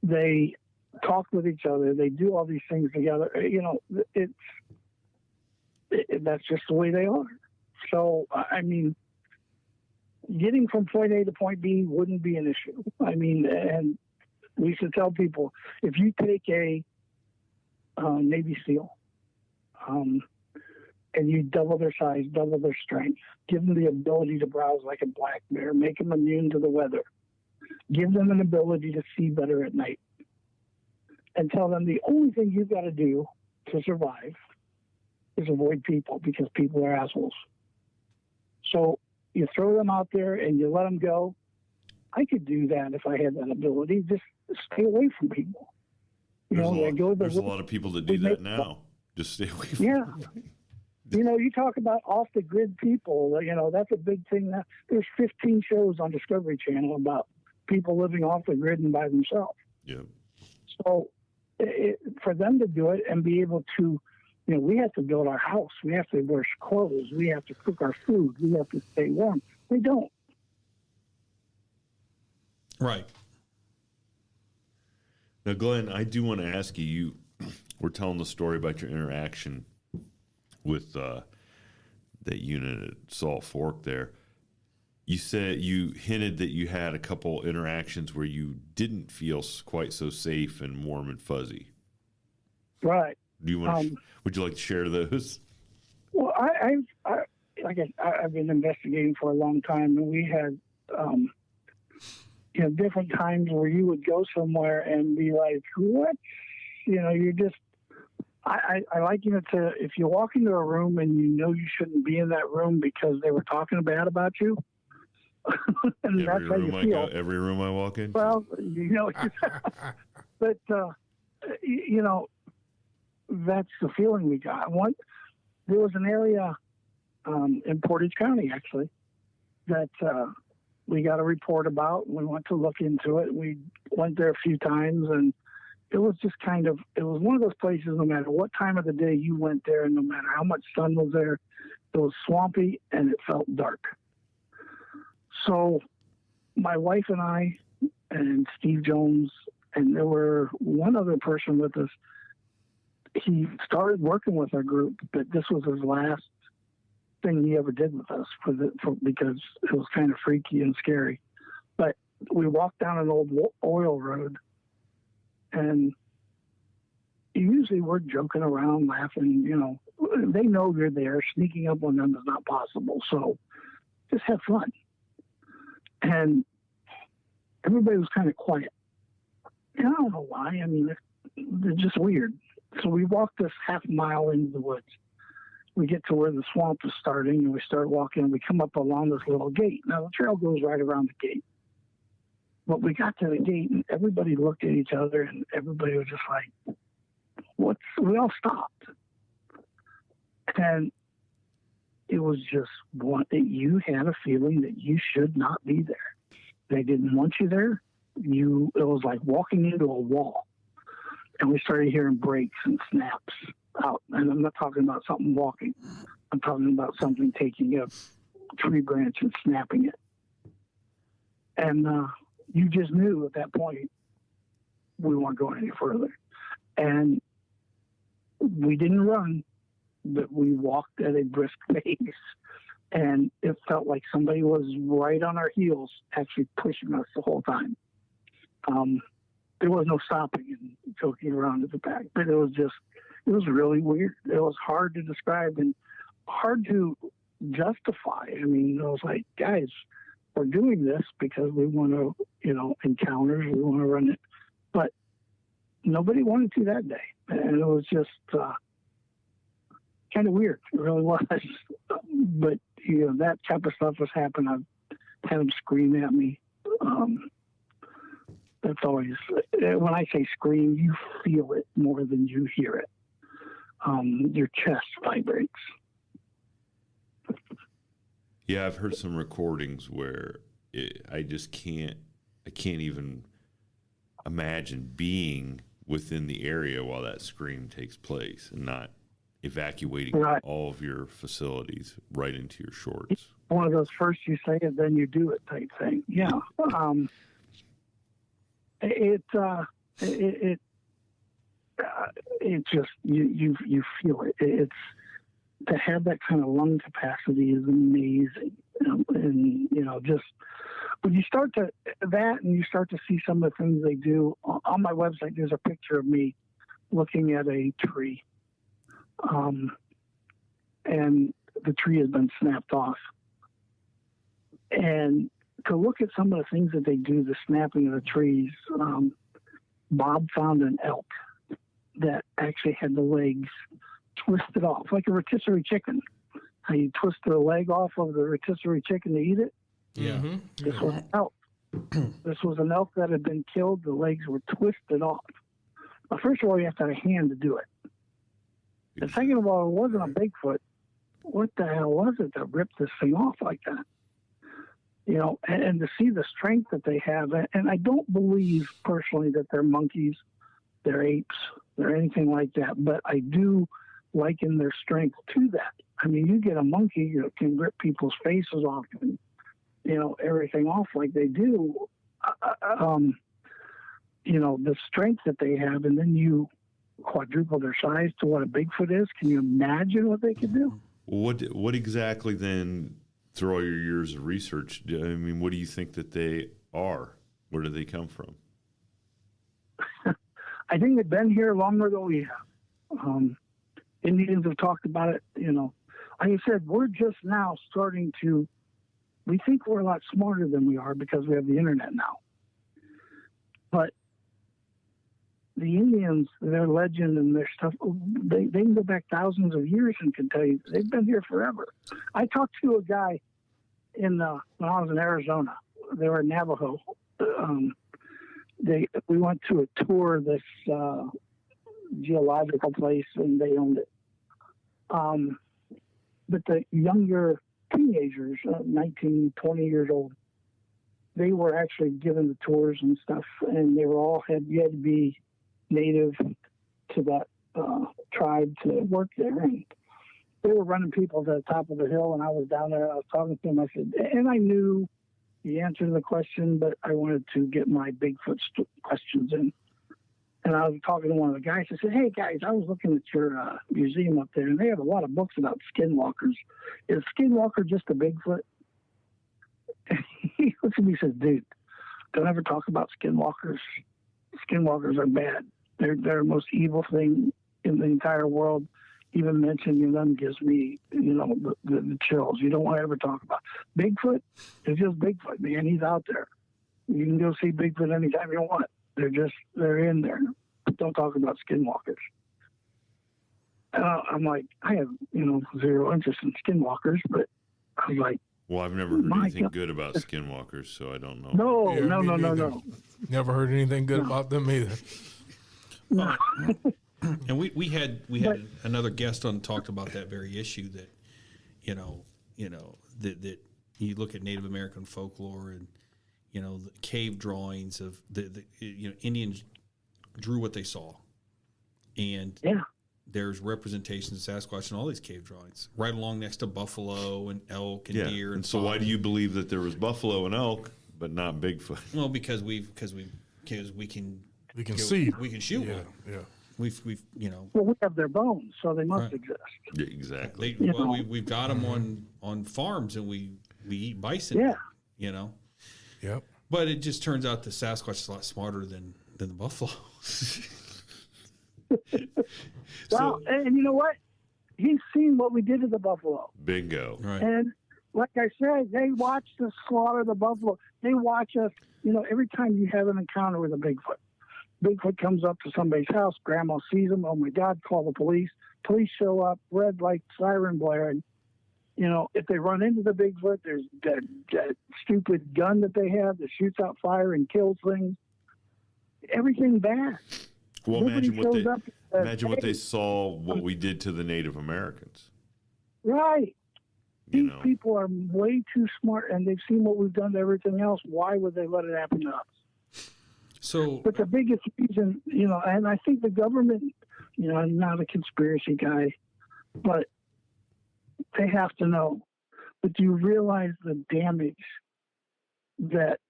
They talk with each other. They do all these things together. That's just the way they are. So, I mean, getting from point A to point B wouldn't be an issue. I mean, and we used to tell people, if you take a Navy SEAL, and you double their size, double their strength, give them the ability to browse like a black bear, make them immune to the weather, give them an ability to see better at night, and tell them the only thing you've got to do to survive is avoid people, because people are assholes. So you throw them out there and you let them go. I could do that if I had that ability. Just stay away from people. There's a lot of people that do that now. Just stay away from them. You talk about off the grid people, that's a big thing now. There's 15 shows on Discovery Channel about people living off the grid and by themselves. Yeah. So for them to do it and be able to, we have to build our house. We have to wear clothes. We have to cook our food. We have to stay warm. They don't. Right. Now, Glenn, I do want to ask you, we're telling the story about your interaction with that unit at Salt Fork there. You said you hinted that you had a couple interactions where you didn't feel quite so safe and warm and fuzzy. Right. Do you want? Would you like to share those? Well, I've been investigating for a long time, and we had different times where you would go somewhere and be like, what? You're just. I liken it to, if you walk into a room and you shouldn't be in that room because they were talking bad about you. And that's how you feel. Every room I walk in. Well, but that's the feeling we got. There was an area in Portage County, actually, that we got a report about. We went to look into it. We went there a few times, and it was just it was one of those places, no matter what time of the day you went there and no matter how much sun was there, it was swampy and it felt dark. So my wife and I and Steve Jones, and there were one other person with us, he started working with our group, but this was his last thing he ever did with us because it was kind of freaky and scary. But we walked down an old oil road, and usually we're joking around, laughing. They know you're there. Sneaking up on them is not possible. So just have fun. And everybody was kind of quiet. And I don't know why. I mean, they're just weird. So we walked this half mile into the woods. We get to where the swamp is starting, and we start walking, and we come up along this little gate. Now, the trail goes right around the gate. But we got to the gate, and everybody looked at each other, and everybody was just like, we all stopped. And it was just you had a feeling that you should not be there. They didn't want you there. It was like walking into a wall. And we started hearing breaks and snaps out. And I'm not talking about something walking. I'm talking about something taking a tree branch and snapping it. And you just knew at that point we weren't going any further. And we didn't run, but we walked at a brisk pace. And it felt like somebody was right on our heels, actually pushing us the whole time. There was no stopping and joking around at the back, but it was really weird. It was hard to describe and hard to justify. I mean, it was like, guys, we're doing this because we want to, encounters. We want to run it, but nobody wanted to that day, and it was just kind of weird. It really was. But that type of stuff has happened. I've had them scream at me. That's always, when I say scream, you feel it more than you hear it. Your chest vibrates. Yeah, I've heard some recordings where I can't even imagine being within the area while that scream takes place and not evacuating all of your facilities right into your shorts. One of those first you say it, then you do it type thing. Yeah. It's just, you feel it. It's, to have that kind of lung capacity is amazing. And just when you start to that and you start to see some of the things they do on my website, there's a picture of me looking at a tree. And the tree has been snapped off. And to look at some of the things that they do, the snapping of the trees, Bob found an elk that actually had the legs twisted off, like a rotisserie chicken. How you twist the leg off of the rotisserie chicken to eat it? Yeah. Mm-hmm. This was an elk. This was an elk that had been killed. The legs were twisted off. Well, first of all, you have to have a hand to do it. And second of all, it wasn't a Bigfoot. What the hell was it that ripped this thing off like that? And to see the strength that they have, and I don't believe personally that they're monkeys, they're apes, they're anything like that, but I do liken their strength to that. I mean, you get a monkey, can rip people's faces off and, everything off like they do. The strength that they have, and then you quadruple their size to what a Bigfoot is. Can you imagine what they could do? What exactly then, through all your years of research, what do you think that they are? Where do they come from? I think they've been here longer than we have. Indians have talked about it, Like I said, we're just now starting to, we think we're a lot smarter than we are because we have the internet now. But the Indians, their legend and their stuff, they can go back thousands of years and can tell you they've been here forever. I talked to a guy when I was in Arizona. They were in Navajo. We went to a tour of this geological place, and they owned it. But the younger teenagers, 19, 20 years old, they were actually given the tours and stuff, and they were all you had to be native to that tribe to work there. And they were running people to the top of the hill, and I was down there. I was talking to them. I said, and I knew the answer to the question, but I wanted to get my Bigfoot questions in. And I was talking to one of the guys. I said, "Hey guys, I was looking at your museum up there, and they have a lot of books about skinwalkers. Is Skinwalker just a Bigfoot?" And he looks at me and says, "Dude, don't ever talk about skinwalkers. Skinwalkers are bad. They're the most evil thing in the entire world. Even mentioning them gives me, the chills. You don't want to ever talk about Bigfoot. It's just Bigfoot, man. He's out there. You can go see Bigfoot anytime you want. They're in there. Don't talk about skinwalkers." I'm like, I have, zero interest in skinwalkers, but I was like, well, I've never heard anything good about skinwalkers, so I don't know. No. Never heard anything good about them either. And we had another guest on talked about that very issue that, that you look at Native American folklore and, the cave drawings of the Indians drew what they saw. And there's representations of Sasquatch in all these cave drawings, right along next to buffalo and elk and deer. And so why do you believe that there was buffalo and elk, but not Bigfoot? Well, because we can see. We can shoot one. Yeah. We've Well, we have their bones, so they must exist. Yeah, exactly. We've got them on farms, and we eat bison. Yeah. Yep. But it just turns out the Sasquatch is a lot smarter than the buffalo. Well, and you know what? He's seen what we did to the buffalo. Bingo. Right. And like I said, they watch us slaughter the buffalo. They watch us, every time you have an encounter with a Bigfoot. Bigfoot comes up to somebody's house, grandma sees him, oh my God, call the police. Police show up, red light, siren blaring. If they run into the Bigfoot, there's that stupid gun that they have that shoots out fire and kills things. Everything bad. Well, Nobody imagine what they saw, what we did to the Native Americans. Right. These people are way too smart, and they've seen what we've done to everything else. Why would they let it happen to us? But the biggest reason, and I think the government, I'm not a conspiracy guy, but they have to know. But do you realize the damage that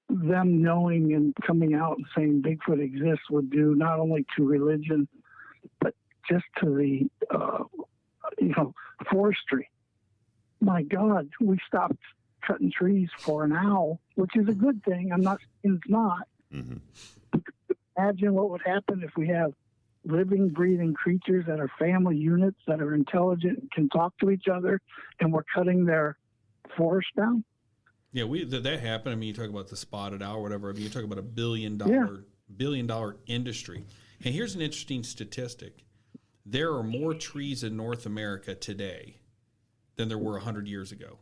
them knowing and coming out and saying Bigfoot exists would do, not only to religion, but just to the, forestry? My God, we stopped cutting trees for an owl, which is a good thing. I'm not saying it's not. Mm-hmm. Imagine what would happen if we have living, breathing creatures that are family units that are intelligent and can talk to each other, and we're cutting their forest down. Yeah, that happened. I mean, you talk about the spotted owl or whatever. I mean, you talk about a billion dollar industry. And here's an interesting statistic. There are more trees in North America today than there were 100 years ago.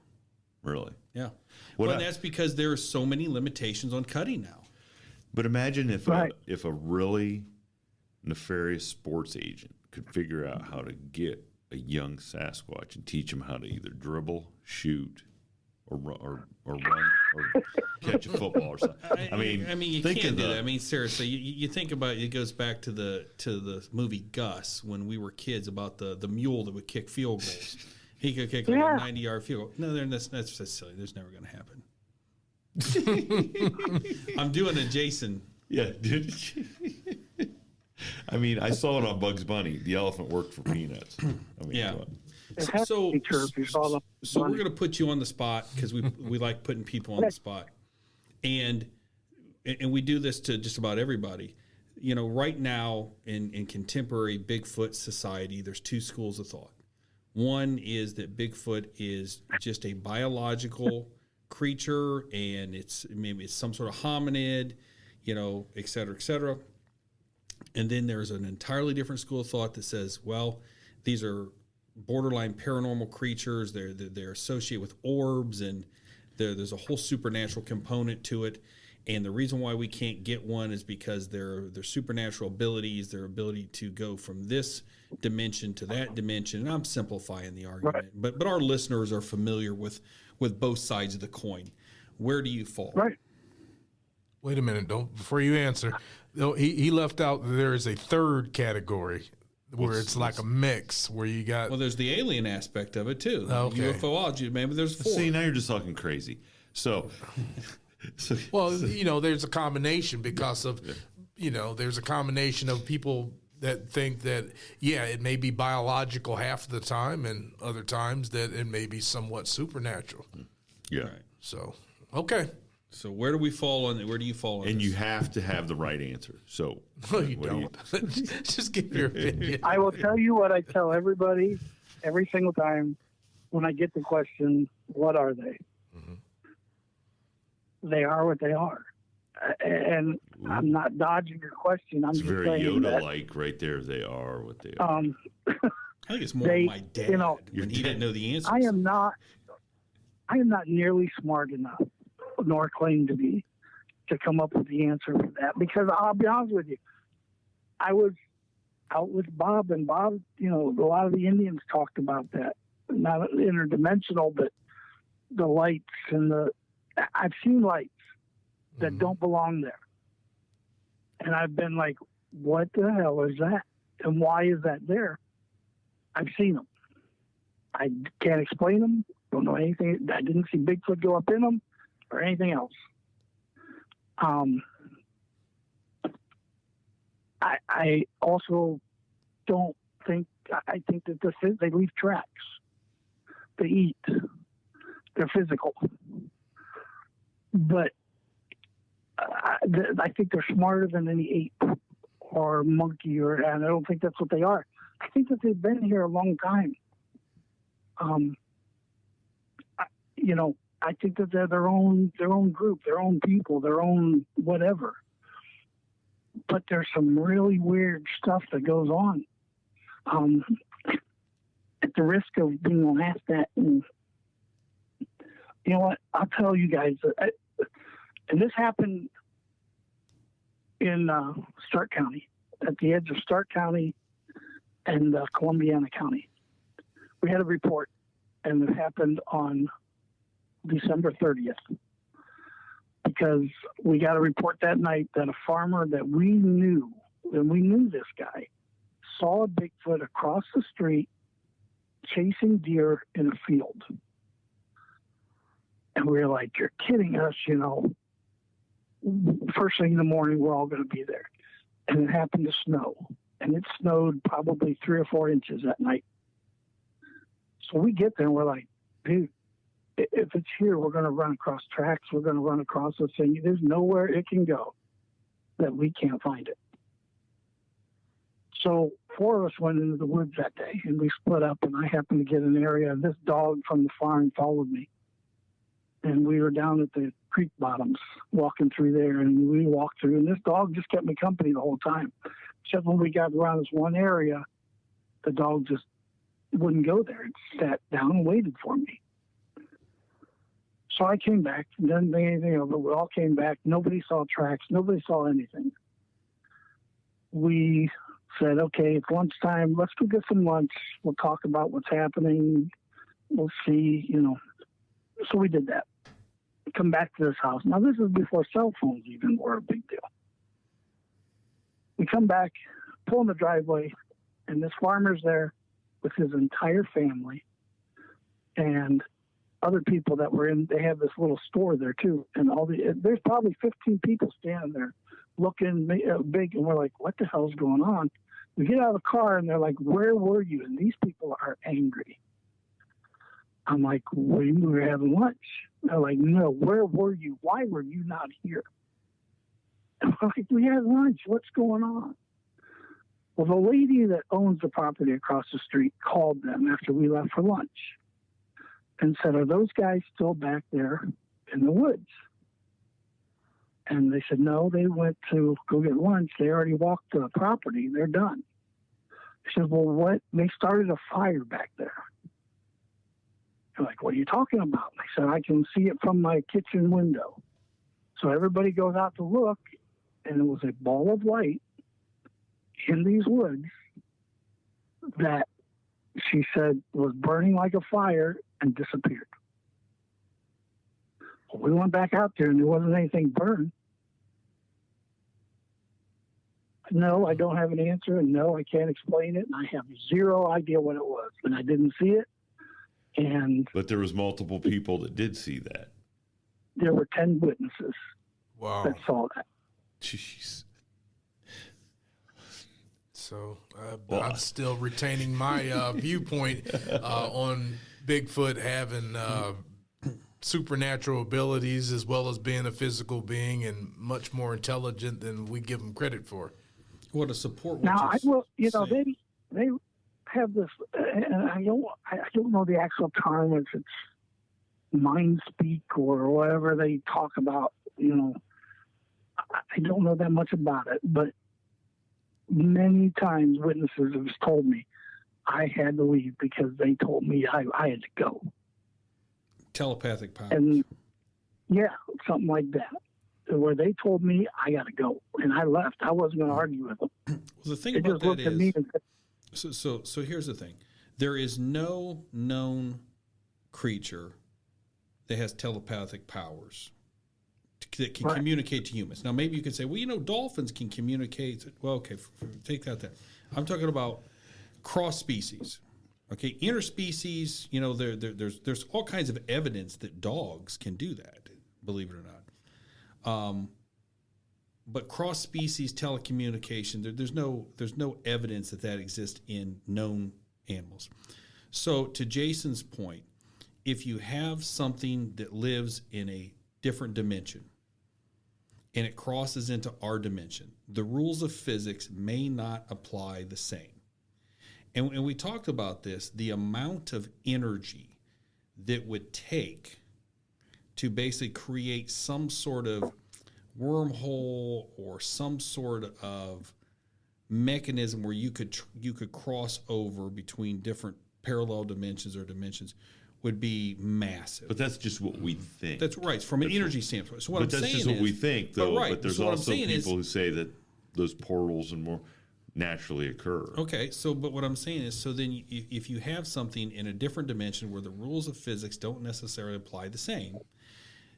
Really? Yeah. Well, that's because there are so many limitations on cutting now. But imagine if a really nefarious sports agent could figure out how to get a young Sasquatch and teach him how to either dribble, shoot, or run, or catch a football or something. I mean, you can't do that. I mean, seriously, you think about it. It goes back to the movie Gus when we were kids about the mule that would kick field goals. He could kick like a 90-yard field goal. No, that's silly. There's never going to happen. I'm doing a Jason. Yeah, dude. I mean, I saw it on Bugs Bunny. The elephant worked for peanuts. I mean, yeah. So we're going to put you on the spot because we like putting people on the spot, and we do this to just about everybody. Right now in contemporary Bigfoot society, there's two schools of thought. One is that Bigfoot is just a biological creature, and maybe it's some sort of hominid, et cetera, et cetera. And then there's an entirely different school of thought that says, well, these are borderline paranormal creatures. They're associated with orbs, and there's a whole supernatural component to it. And the reason why we can't get one is because their supernatural abilities, their ability to go from this dimension to that dimension. And I'm simplifying the argument, but our listeners are familiar with both sides of the coin. Where do you fall? Right. Wait a minute, before you answer. He left out there is a third category where it's like a mix where you got. Well, there's the alien aspect of it too. Okay. UFOlogy, maybe there's 4. See, now you're just talking crazy. Well, there's a combination because of, there's a combination of people that think that, it may be biological half the time, and other times that it may be somewhat supernatural. Yeah. Right. So, okay. So where do we fall on? Where do you fall on? And this? you have to have the right answer. So no, you don't. Just give your opinion. I will tell you what I tell everybody every single time when I get the question, what are they? Mm-hmm. They are what they are. And I'm not dodging your question. I'm it's just very saying Yoda-like right there. They are what they are. I think it's more my dad when he didn't know the answers. I am not nearly smart enough, nor claim to be, to come up with the answer for that. Because I'll be honest with you, I was out with Bob, and Bob, a lot of the Indians talked about that. Not interdimensional, but the lights and I've seen lights that don't belong there. And I've been like, what the hell is that? And why is that there? I've seen them. I can't explain them. Don't know anything. I didn't see Bigfoot go up in them or anything else. I also don't think, I think that they leave tracks. They eat. They're physical. But I think they're smarter than any ape or monkey, and I don't think that's what they are. I think that they've been here a long time. I think that they're their own group, their own people, their own whatever. But there's some really weird stuff that goes on. At the risk of being laughed at, and you know what? I'll tell you guys. And this happened in Stark County, at the edge of Stark County and Columbiana County. We had a report, and it happened on December 30th, because we got a report that night that a farmer that we knew, and we knew this guy, saw a Bigfoot across the street chasing deer in a field. And we were like, you're kidding us, First thing in the morning, we're all going to be there. And it happened to snow. And it snowed probably 3 or 4 inches that night. So we get there and we're like, dude, if it's here, we're going to run across tracks. We're going to run across this thing. There's nowhere it can go that we can't find it. So 4 of us went into the woods that day, and we split up, and I happened to get an area. This dog from the farm followed me. And we were down at the creek bottoms walking through there, and we walked through, and this dog just kept me company the whole time. Except when we got around this one area, the dog just wouldn't go there. It sat down and waited for me. So I came back, didn't think anything of it. We all came back. Nobody saw tracks. Nobody saw anything. We said, okay, it's lunchtime. Let's go get some lunch. We'll talk about what's happening. We'll see, So we did that. Come back to this house. Now, this is before cell phones even were a big deal. We come back, pull in the driveway, and this farmer's there with his entire family and other people that were in. They have this little store there too, and there's probably 15 people standing there looking big, and we're like, what the hell's going on? We get out of the car, and they're like, where were you? And these people are angry. I'm like, we were having lunch. They're like, no, where were you? Why were you not here? And we're like, we had lunch. What's going on? Well, the lady that owns the property across the street called them after we left for lunch and said, are those guys still back there in the woods? And they said, no, they went to go get lunch. They already walked the property. They're done. She said, well, what? They started a fire back there. I'm like, what are you talking about? I said, I can see it from my kitchen window. So everybody goes out to look, and it was a ball of light in these woods that she said was burning like a fire and disappeared. Well, we went back out there, and there wasn't anything burned. No, I don't have an answer, and no, I can't explain it, and I have zero idea what it was, and I didn't see it. But there was multiple people that did see that. There were 10 witnesses that saw that. Jeez. So I'm still retaining my viewpoint on Bigfoot having supernatural abilities as well as being a physical being and much more intelligent than we give him credit for. What a support. Now, I will, they have this, and I don't know the actual term, if it's mind speak or whatever they talk about, I don't know that much about it, but many times witnesses have told me I had to leave because they told me I had to go. Telepathic powers. And yeah, something like that, where they told me I got to go, and I left. I wasn't going to argue with them. Well, the thing they about just looked that at me is, and said, so here's the thing. There is no known creature that has telepathic powers that can communicate to humans. Now, maybe you could say, well, dolphins can communicate. Well, okay, take that then. I'm talking about cross species. Okay, interspecies, there's all kinds of evidence that dogs can do that, believe it or not. But cross species telecommunication, there's no evidence that exists in known animals. So to Jason's point, if you have something that lives in a different dimension and it crosses into our dimension, the rules of physics may not apply the same. And we talked about this, the amount of energy that would take to basically create some sort of wormhole or some sort of mechanism where you could cross over between different parallel dimensions or dimensions would be massive. But that's just what we think. That's right, from an energy standpoint. So what I'm saying is, that's just what we think, though. But there's so also people who say that those portals and more naturally occur. Okay, so but what I'm saying is, so then if you have something in a different dimension where the rules of physics don't necessarily apply the same,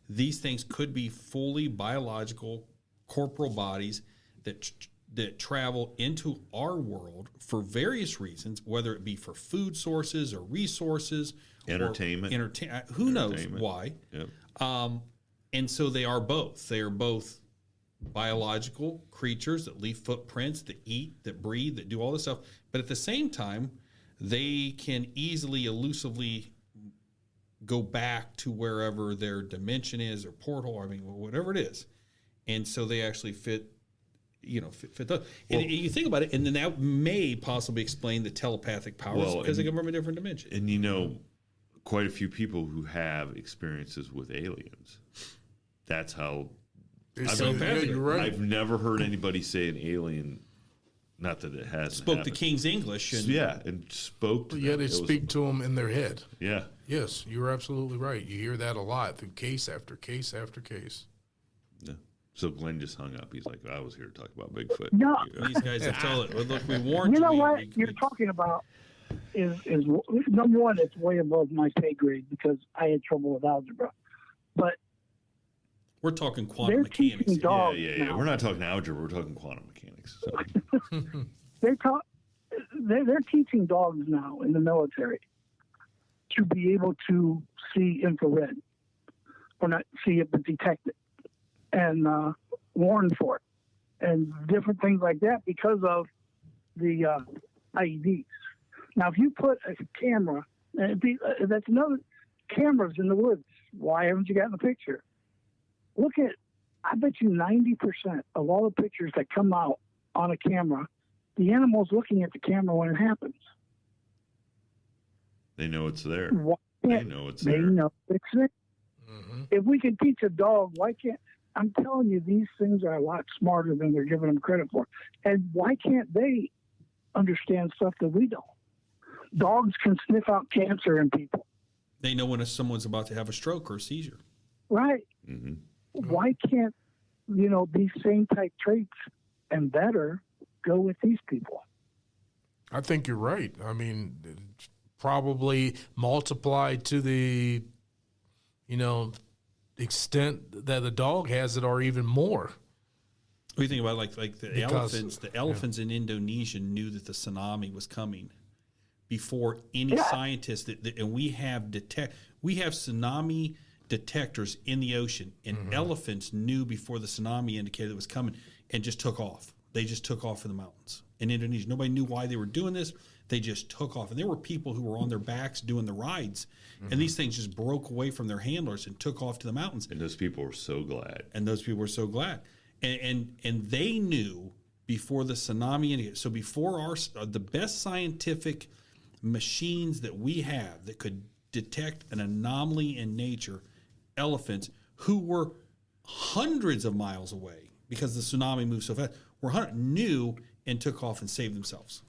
these things could be fully biological corporal bodies that travel into our world for various reasons, whether it be for food sources or resources, entertainment, who knows why. Yep. And so they are both. They are both biological creatures that leave footprints, that eat, that breathe, that do all this stuff. But at the same time, they can easily, elusively go back to wherever their dimension is or portal, whatever it is. And so they actually fit those. And you think about it, and then that may possibly explain the telepathic powers because they come from a different dimension. And quite a few people who have experiences with aliens. That's how. You're right. I've never heard anybody say an alien. Not that it has spoke the King's English, and spoke. Yeah, they speak to them in their head. Yeah. Yes, you're absolutely right. You hear that a lot through case after case after case. Yeah. So Glenn just hung up. He's like, I was here to talk about Bigfoot. No. These guys have told it. Look, we warned you. You know what you're talking about is number one, it's way above my pay grade because I had trouble with algebra. But we're talking quantum mechanics. Yeah. We're not talking algebra. We're talking quantum mechanics. So. They're teaching dogs now in the military to be able to see infrared, or not see it, but detect it, and warn for it, and different things like that because of the IEDs. Now, if you put a camera, that's another cameras in the woods. Why haven't you gotten a picture? Look at, I bet you 90% of all the pictures that come out on a camera, the animal's looking at the camera when it happens. They know it's there. They know it's there. Mm-hmm. If we could teach a dog, why can't, I'm telling you, these things are a lot smarter than they're giving them credit for. And why can't they understand stuff that we don't? Dogs can sniff out cancer in people. They know when someone's about to have a stroke or a seizure. Right. Mm-hmm. Why can't, these same type traits and better go with these people? I think you're right. I mean, probably multiplied to the, extent that the dog has it, or even more. We think about like the elephants. The elephants in Indonesia knew that the tsunami was coming before any scientist. And we have tsunami detectors in the ocean, and elephants knew before the tsunami indicated it was coming and just took off. They just took off in the mountains in Indonesia. Nobody knew why they were doing this. They just took off. And there were people who were on their backs doing the rides, and these things just broke away from their handlers and took off to the mountains. And those people were so glad. And they knew before the tsunami indicated. So before the best scientific machines that we have that could detect an anomaly in nature, elephants who were hundreds of miles away because the tsunami moved so fast, knew and took off and saved themselves.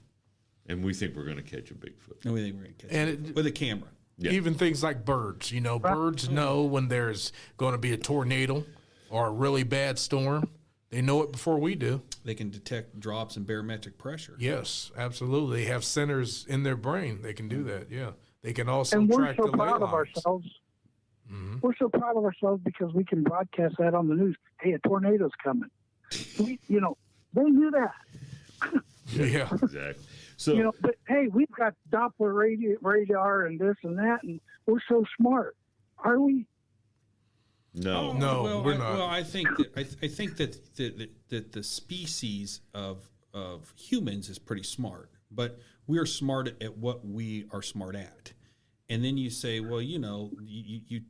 And we think we're going to catch a Bigfoot. And we think we're going to catch it with a camera. Yeah. Even things like birds. Birds know when there's going to be a tornado or a really bad storm. They know it before we do. They can detect drops in barometric pressure. Yes, absolutely. They have centers in their brain. They can do that, yeah. They can also and track the ley lines. We're so proud of ourselves. Mm-hmm. We're so proud of ourselves because we can broadcast that on the news. Hey, a tornado's coming. They knew that. Yeah, exactly. So, but hey, we've got Doppler radar and this and that, and we're so smart. Are we? No, we're not. Well, I think that the species of humans is pretty smart, but we are smart at what we are smart at. And then you say, well, you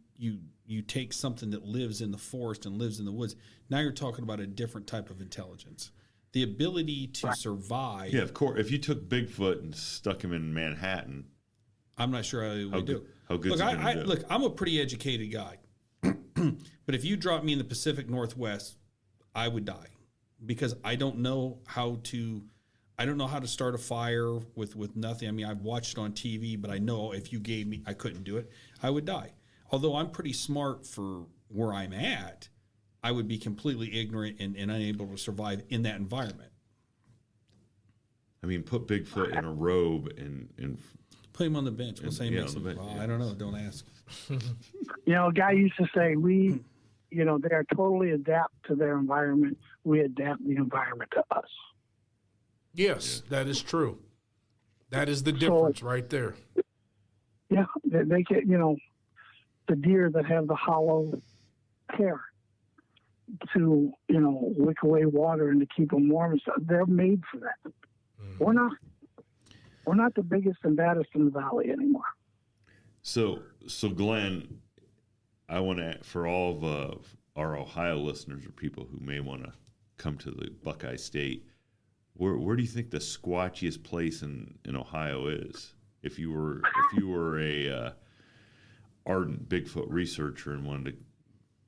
take something that lives in the forest and lives in the woods. Now you're talking about a different type of intelligence. The ability to survive. Yeah, of course. If you took Bigfoot and stuck him in Manhattan, I'm not sure how they would do. How good? Look, I'm a pretty educated guy. But if you drop me in the Pacific Northwest, I would die because I don't know how to start a fire with nothing. I mean, I've watched it on TV, but I know if you gave me, I couldn't do it. I would die. Although I'm pretty smart for where I'm at, I would be completely ignorant and unable to survive in that environment. I mean, put Bigfoot in a robe and put him on the bench. We'll say he makes him. I don't know. Don't ask. A guy used to say, they are totally adapt to their environment. We adapt the environment to us. Yes, that is true. That is the difference right there. Yeah, they get, the deer that have the hollow hair to, wick away water and to keep them warm and stuff. They're made for that. Mm. We're not the biggest and baddest in the valley anymore. So Glenn, I want to, for all of our Ohio listeners or people who may want to come to the Buckeye State, where do you think the squatchiest place in Ohio is? If you were a ardent Bigfoot researcher and wanted to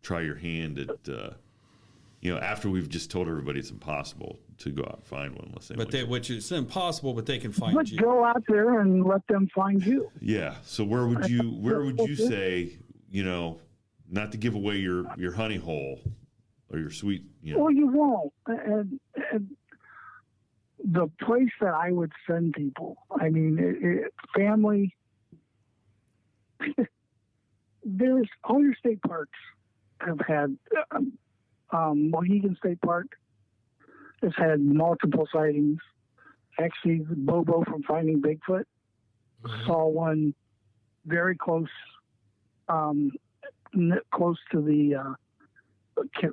try your hand at, after we've just told everybody it's impossible to go out and find one, let's say. Which is impossible, but they can find but you. Go out there and let them find you. Yeah. So where would you say, not to give away your honey hole or your sweet, Well, you won't. And the place that I would send people, I mean, family, there's all your state parks have had, Mohegan State Park has had multiple sightings. Actually, Bobo from Finding Bigfoot saw one very close to the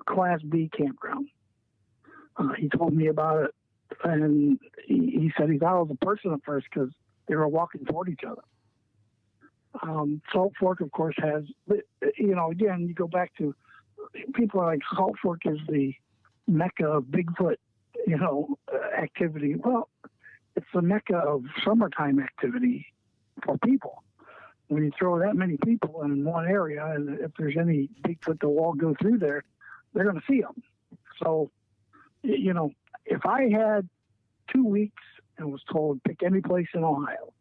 Class B campground. He told me about it, and he said he thought it was a person at first because they were walking toward each other. Salt Fork, of course, has, again, you go back to, people are like, Salt Fork is the mecca of Bigfoot, activity. Well, it's the mecca of summertime activity for people. When you throw that many people in one area, and if there's any Bigfoot that will all go through there, they're going to see them. So, if I had 2 weeks and was told pick any place in Ohio,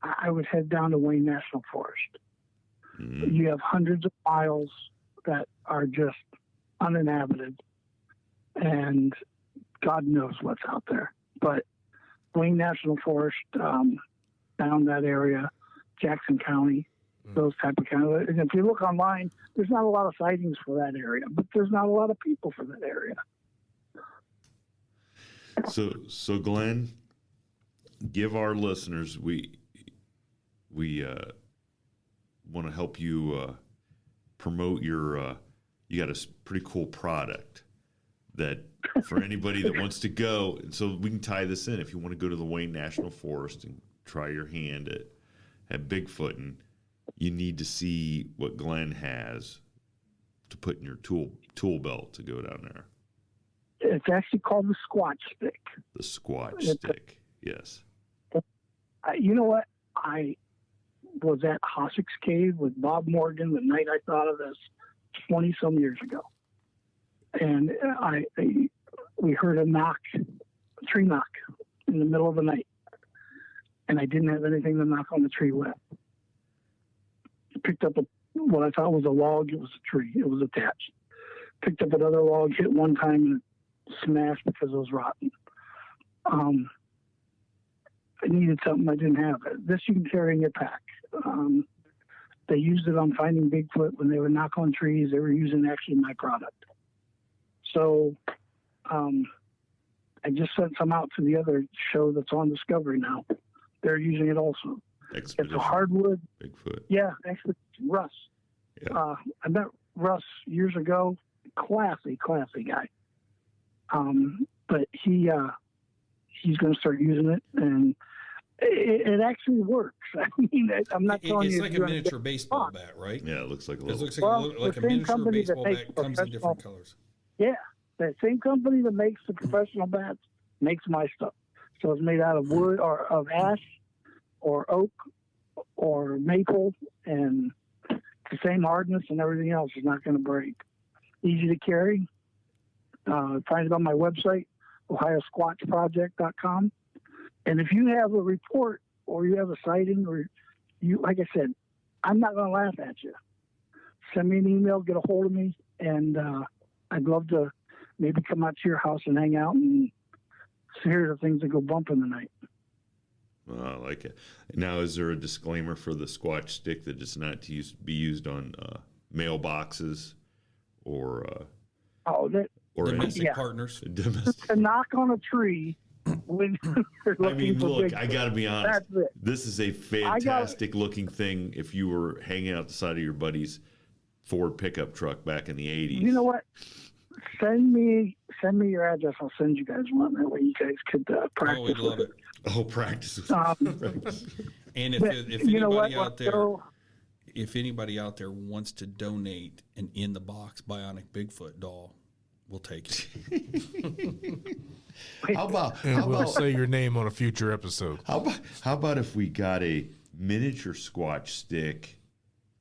I would head down to Wayne National Forest. Mm-hmm. You have hundreds of miles that are just uninhabited, and God knows what's out there. But Wayne National Forest, down that area, Jackson County, those type of counties. And if you look online, there's not a lot of sightings for that area, but there's not a lot of people for that area. So Glenn, give our listeners, we want to help you promote your. You got a pretty cool product that for anybody that wants to go. And so we can tie this in. If you want to go to the Wayne National Forest and try your hand at Bigfooting, you need to see what Glenn has to put in your tool belt to go down there. It's actually called the Squatch stick. The Squatch stick, yes. You know what? I was at Hossack's Cave with Bob Morgan the night I thought of this 20-some years ago. And we heard a tree knock in the middle of the night. And I didn't have anything to knock on the tree with. I picked up what I thought was a log. It was a tree. It was attached. Picked up another log, hit one time, and it smashed because it was rotten. I needed something I didn't have. This you can carry in your pack. They used it on Finding Bigfoot when they would knock on trees. They were using actually my product. So I just sent some out to the other show that's on Discovery now. They're using it also. Expedition. It's a hardwood. Bigfoot. Yeah, actually, Russ. Yeah. I met Russ years ago. Classy guy. But he's going to start using it, and it actually works. I mean, I'm not telling you. It's like a miniature baseball bat, right? Yeah, it looks like a little. It looks like a miniature baseball bat. Comes in different colors. Yeah, that same company that makes the professional bats makes my stuff. So it's made out of wood or of ash or oak or maple, and the same hardness and everything else. It's not going to break. Easy to carry. Find it on my website, ohiosquatchproject.com. And if you have a report or you have a sighting or you, like I said, I'm not going to laugh at you. Send me an email, get a hold of me, and I'd love to maybe come out to your house and hang out and hear the things that go bump in the night. I like it. Now, is there a disclaimer for the Squatch stick that it's not to be used on mailboxes or domestic partners? To knock on a tree when you're looking I mean, for look, Bigfoot. I got to be honest. That's it. This is a fantastic looking thing if you were hanging out the side of your buddy's Ford pickup truck back in the 80s. You know what? Send me your address. I'll send you guys one. That way you guys could practice. Oh, we'd love it. Oh, practice. And if anybody out there, if anybody out there wants to donate an in the box bionic Bigfoot doll, we'll take it. How about we'll say your name on a future episode. How about if we got a miniature Squatch stick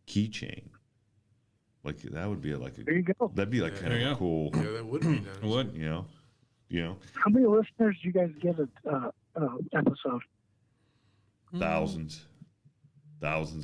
keychain? Like that would be like there you go. That'd be like kind of cool. Yeah, that would be nice. It would. You know. How many listeners do you guys get an episode? Thousands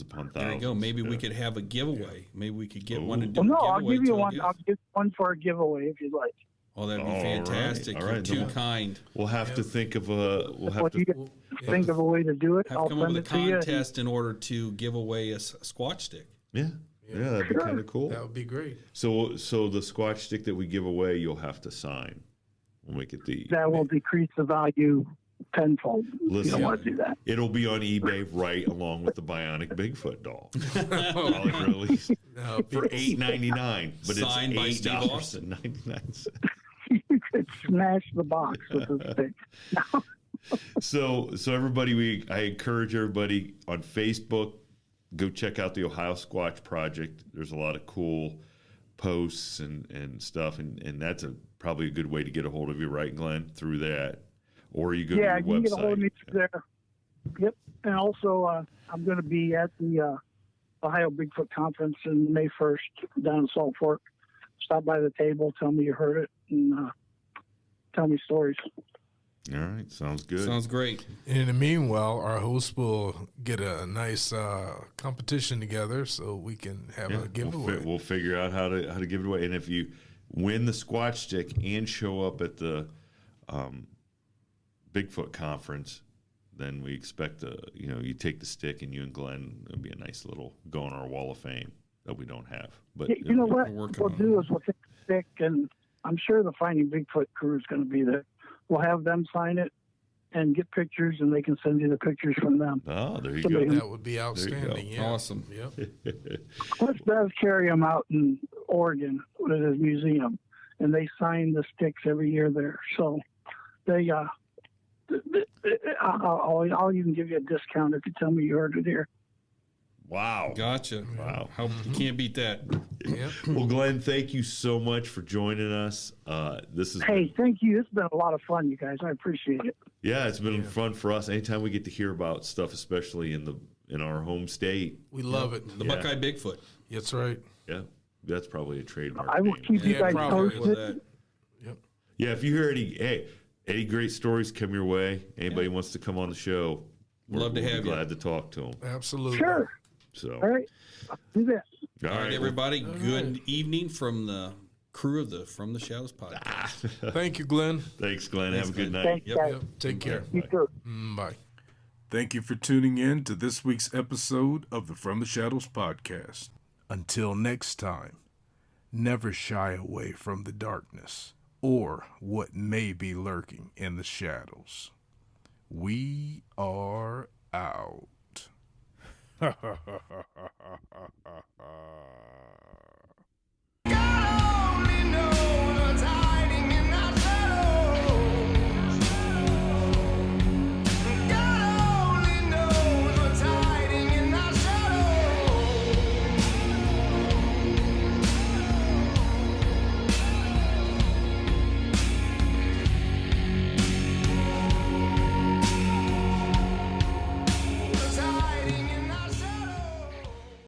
upon thousands. There you go. Maybe we could have a giveaway. Maybe we could get one and do Well, no, a I'll giveaway give you to a one. guest. I'll give one for a giveaway if you'd like. Oh, that'd be All fantastic. right. You're Then too kind. We'll have to think of a. We'll have You to. think of a way to do it. Have I'll come up send with it a to you. contest in order to give away a Squatch stick. Yeah, that'd be kind of cool. That would be great. So the Squatch stick that we give away, you'll have to sign. We'll make it the. That will decrease the value tenfold. You Listen, don't want to do that. It'll be on eBay right along with the bionic Bigfoot doll. Probably released for $8.99, but Signed by it's Steve $8.99. You could smash the box with this thing. So everybody, I encourage everybody on Facebook, go check out the Ohio Squatch Project. There's a lot of cool posts and stuff, and that's probably a good way to get a hold of you, right, Glenn? Through that, or you go to your you website. can get a hold of me through there. Yep, and also I'm going to be at the Ohio Bigfoot Conference in May 1st down in Salt Fork. Stop by the table, tell me you heard it, and tell me stories. All right, sounds good. Sounds great. And in the meanwhile, our host will get a nice competition together so we can have a giveaway. We'll figure out how to give it away. And if you win the Squatch stick and show up at the Bigfoot conference, then we expect you take the stick and you and Glenn, it'll be a nice little go on our wall of fame that we don't have. But you know what we'll do is we'll take the stick, and I'm sure the Finding Bigfoot crew is going to be there. We'll have them sign it and get pictures, and they can send you the pictures from them. Oh, there you So go. they can- That would be outstanding. Yeah. Awesome. Yep. Cliff does carry them out in Oregon at his museum, and they sign the sticks every year there. So they, I'll even give you a discount if you tell me you heard it here. Wow. Gotcha. Wow. You can't beat that. Yep. Well, Glenn, thank you so much for joining us. This is Thank you. It's been a lot of fun, you guys. I appreciate it. it's been fun for us. Anytime we get to hear about stuff, especially in our home state. We love it. The Buckeye Bigfoot. That's right. Yeah, that's probably a trademark. I will name. keep you guys probably. With posted. that. Yep. Yeah, if you hear any great stories come your way, anybody wants to come on the show, Love to we'll have be you. glad to talk to them. Absolutely. Sure. So, All right. I'll do that. All right, everybody. Good evening from the crew of the From the Shadows podcast. Thank you, Glenn. Thanks, Glenn. Thanks, Have a good Glenn. night. Thanks, Yep. guys. Yep. Take care. You too. Bye. Thank you for tuning in to this week's episode of the From the Shadows podcast. Until next time, never shy away from the darkness or what may be lurking in the shadows. We are out.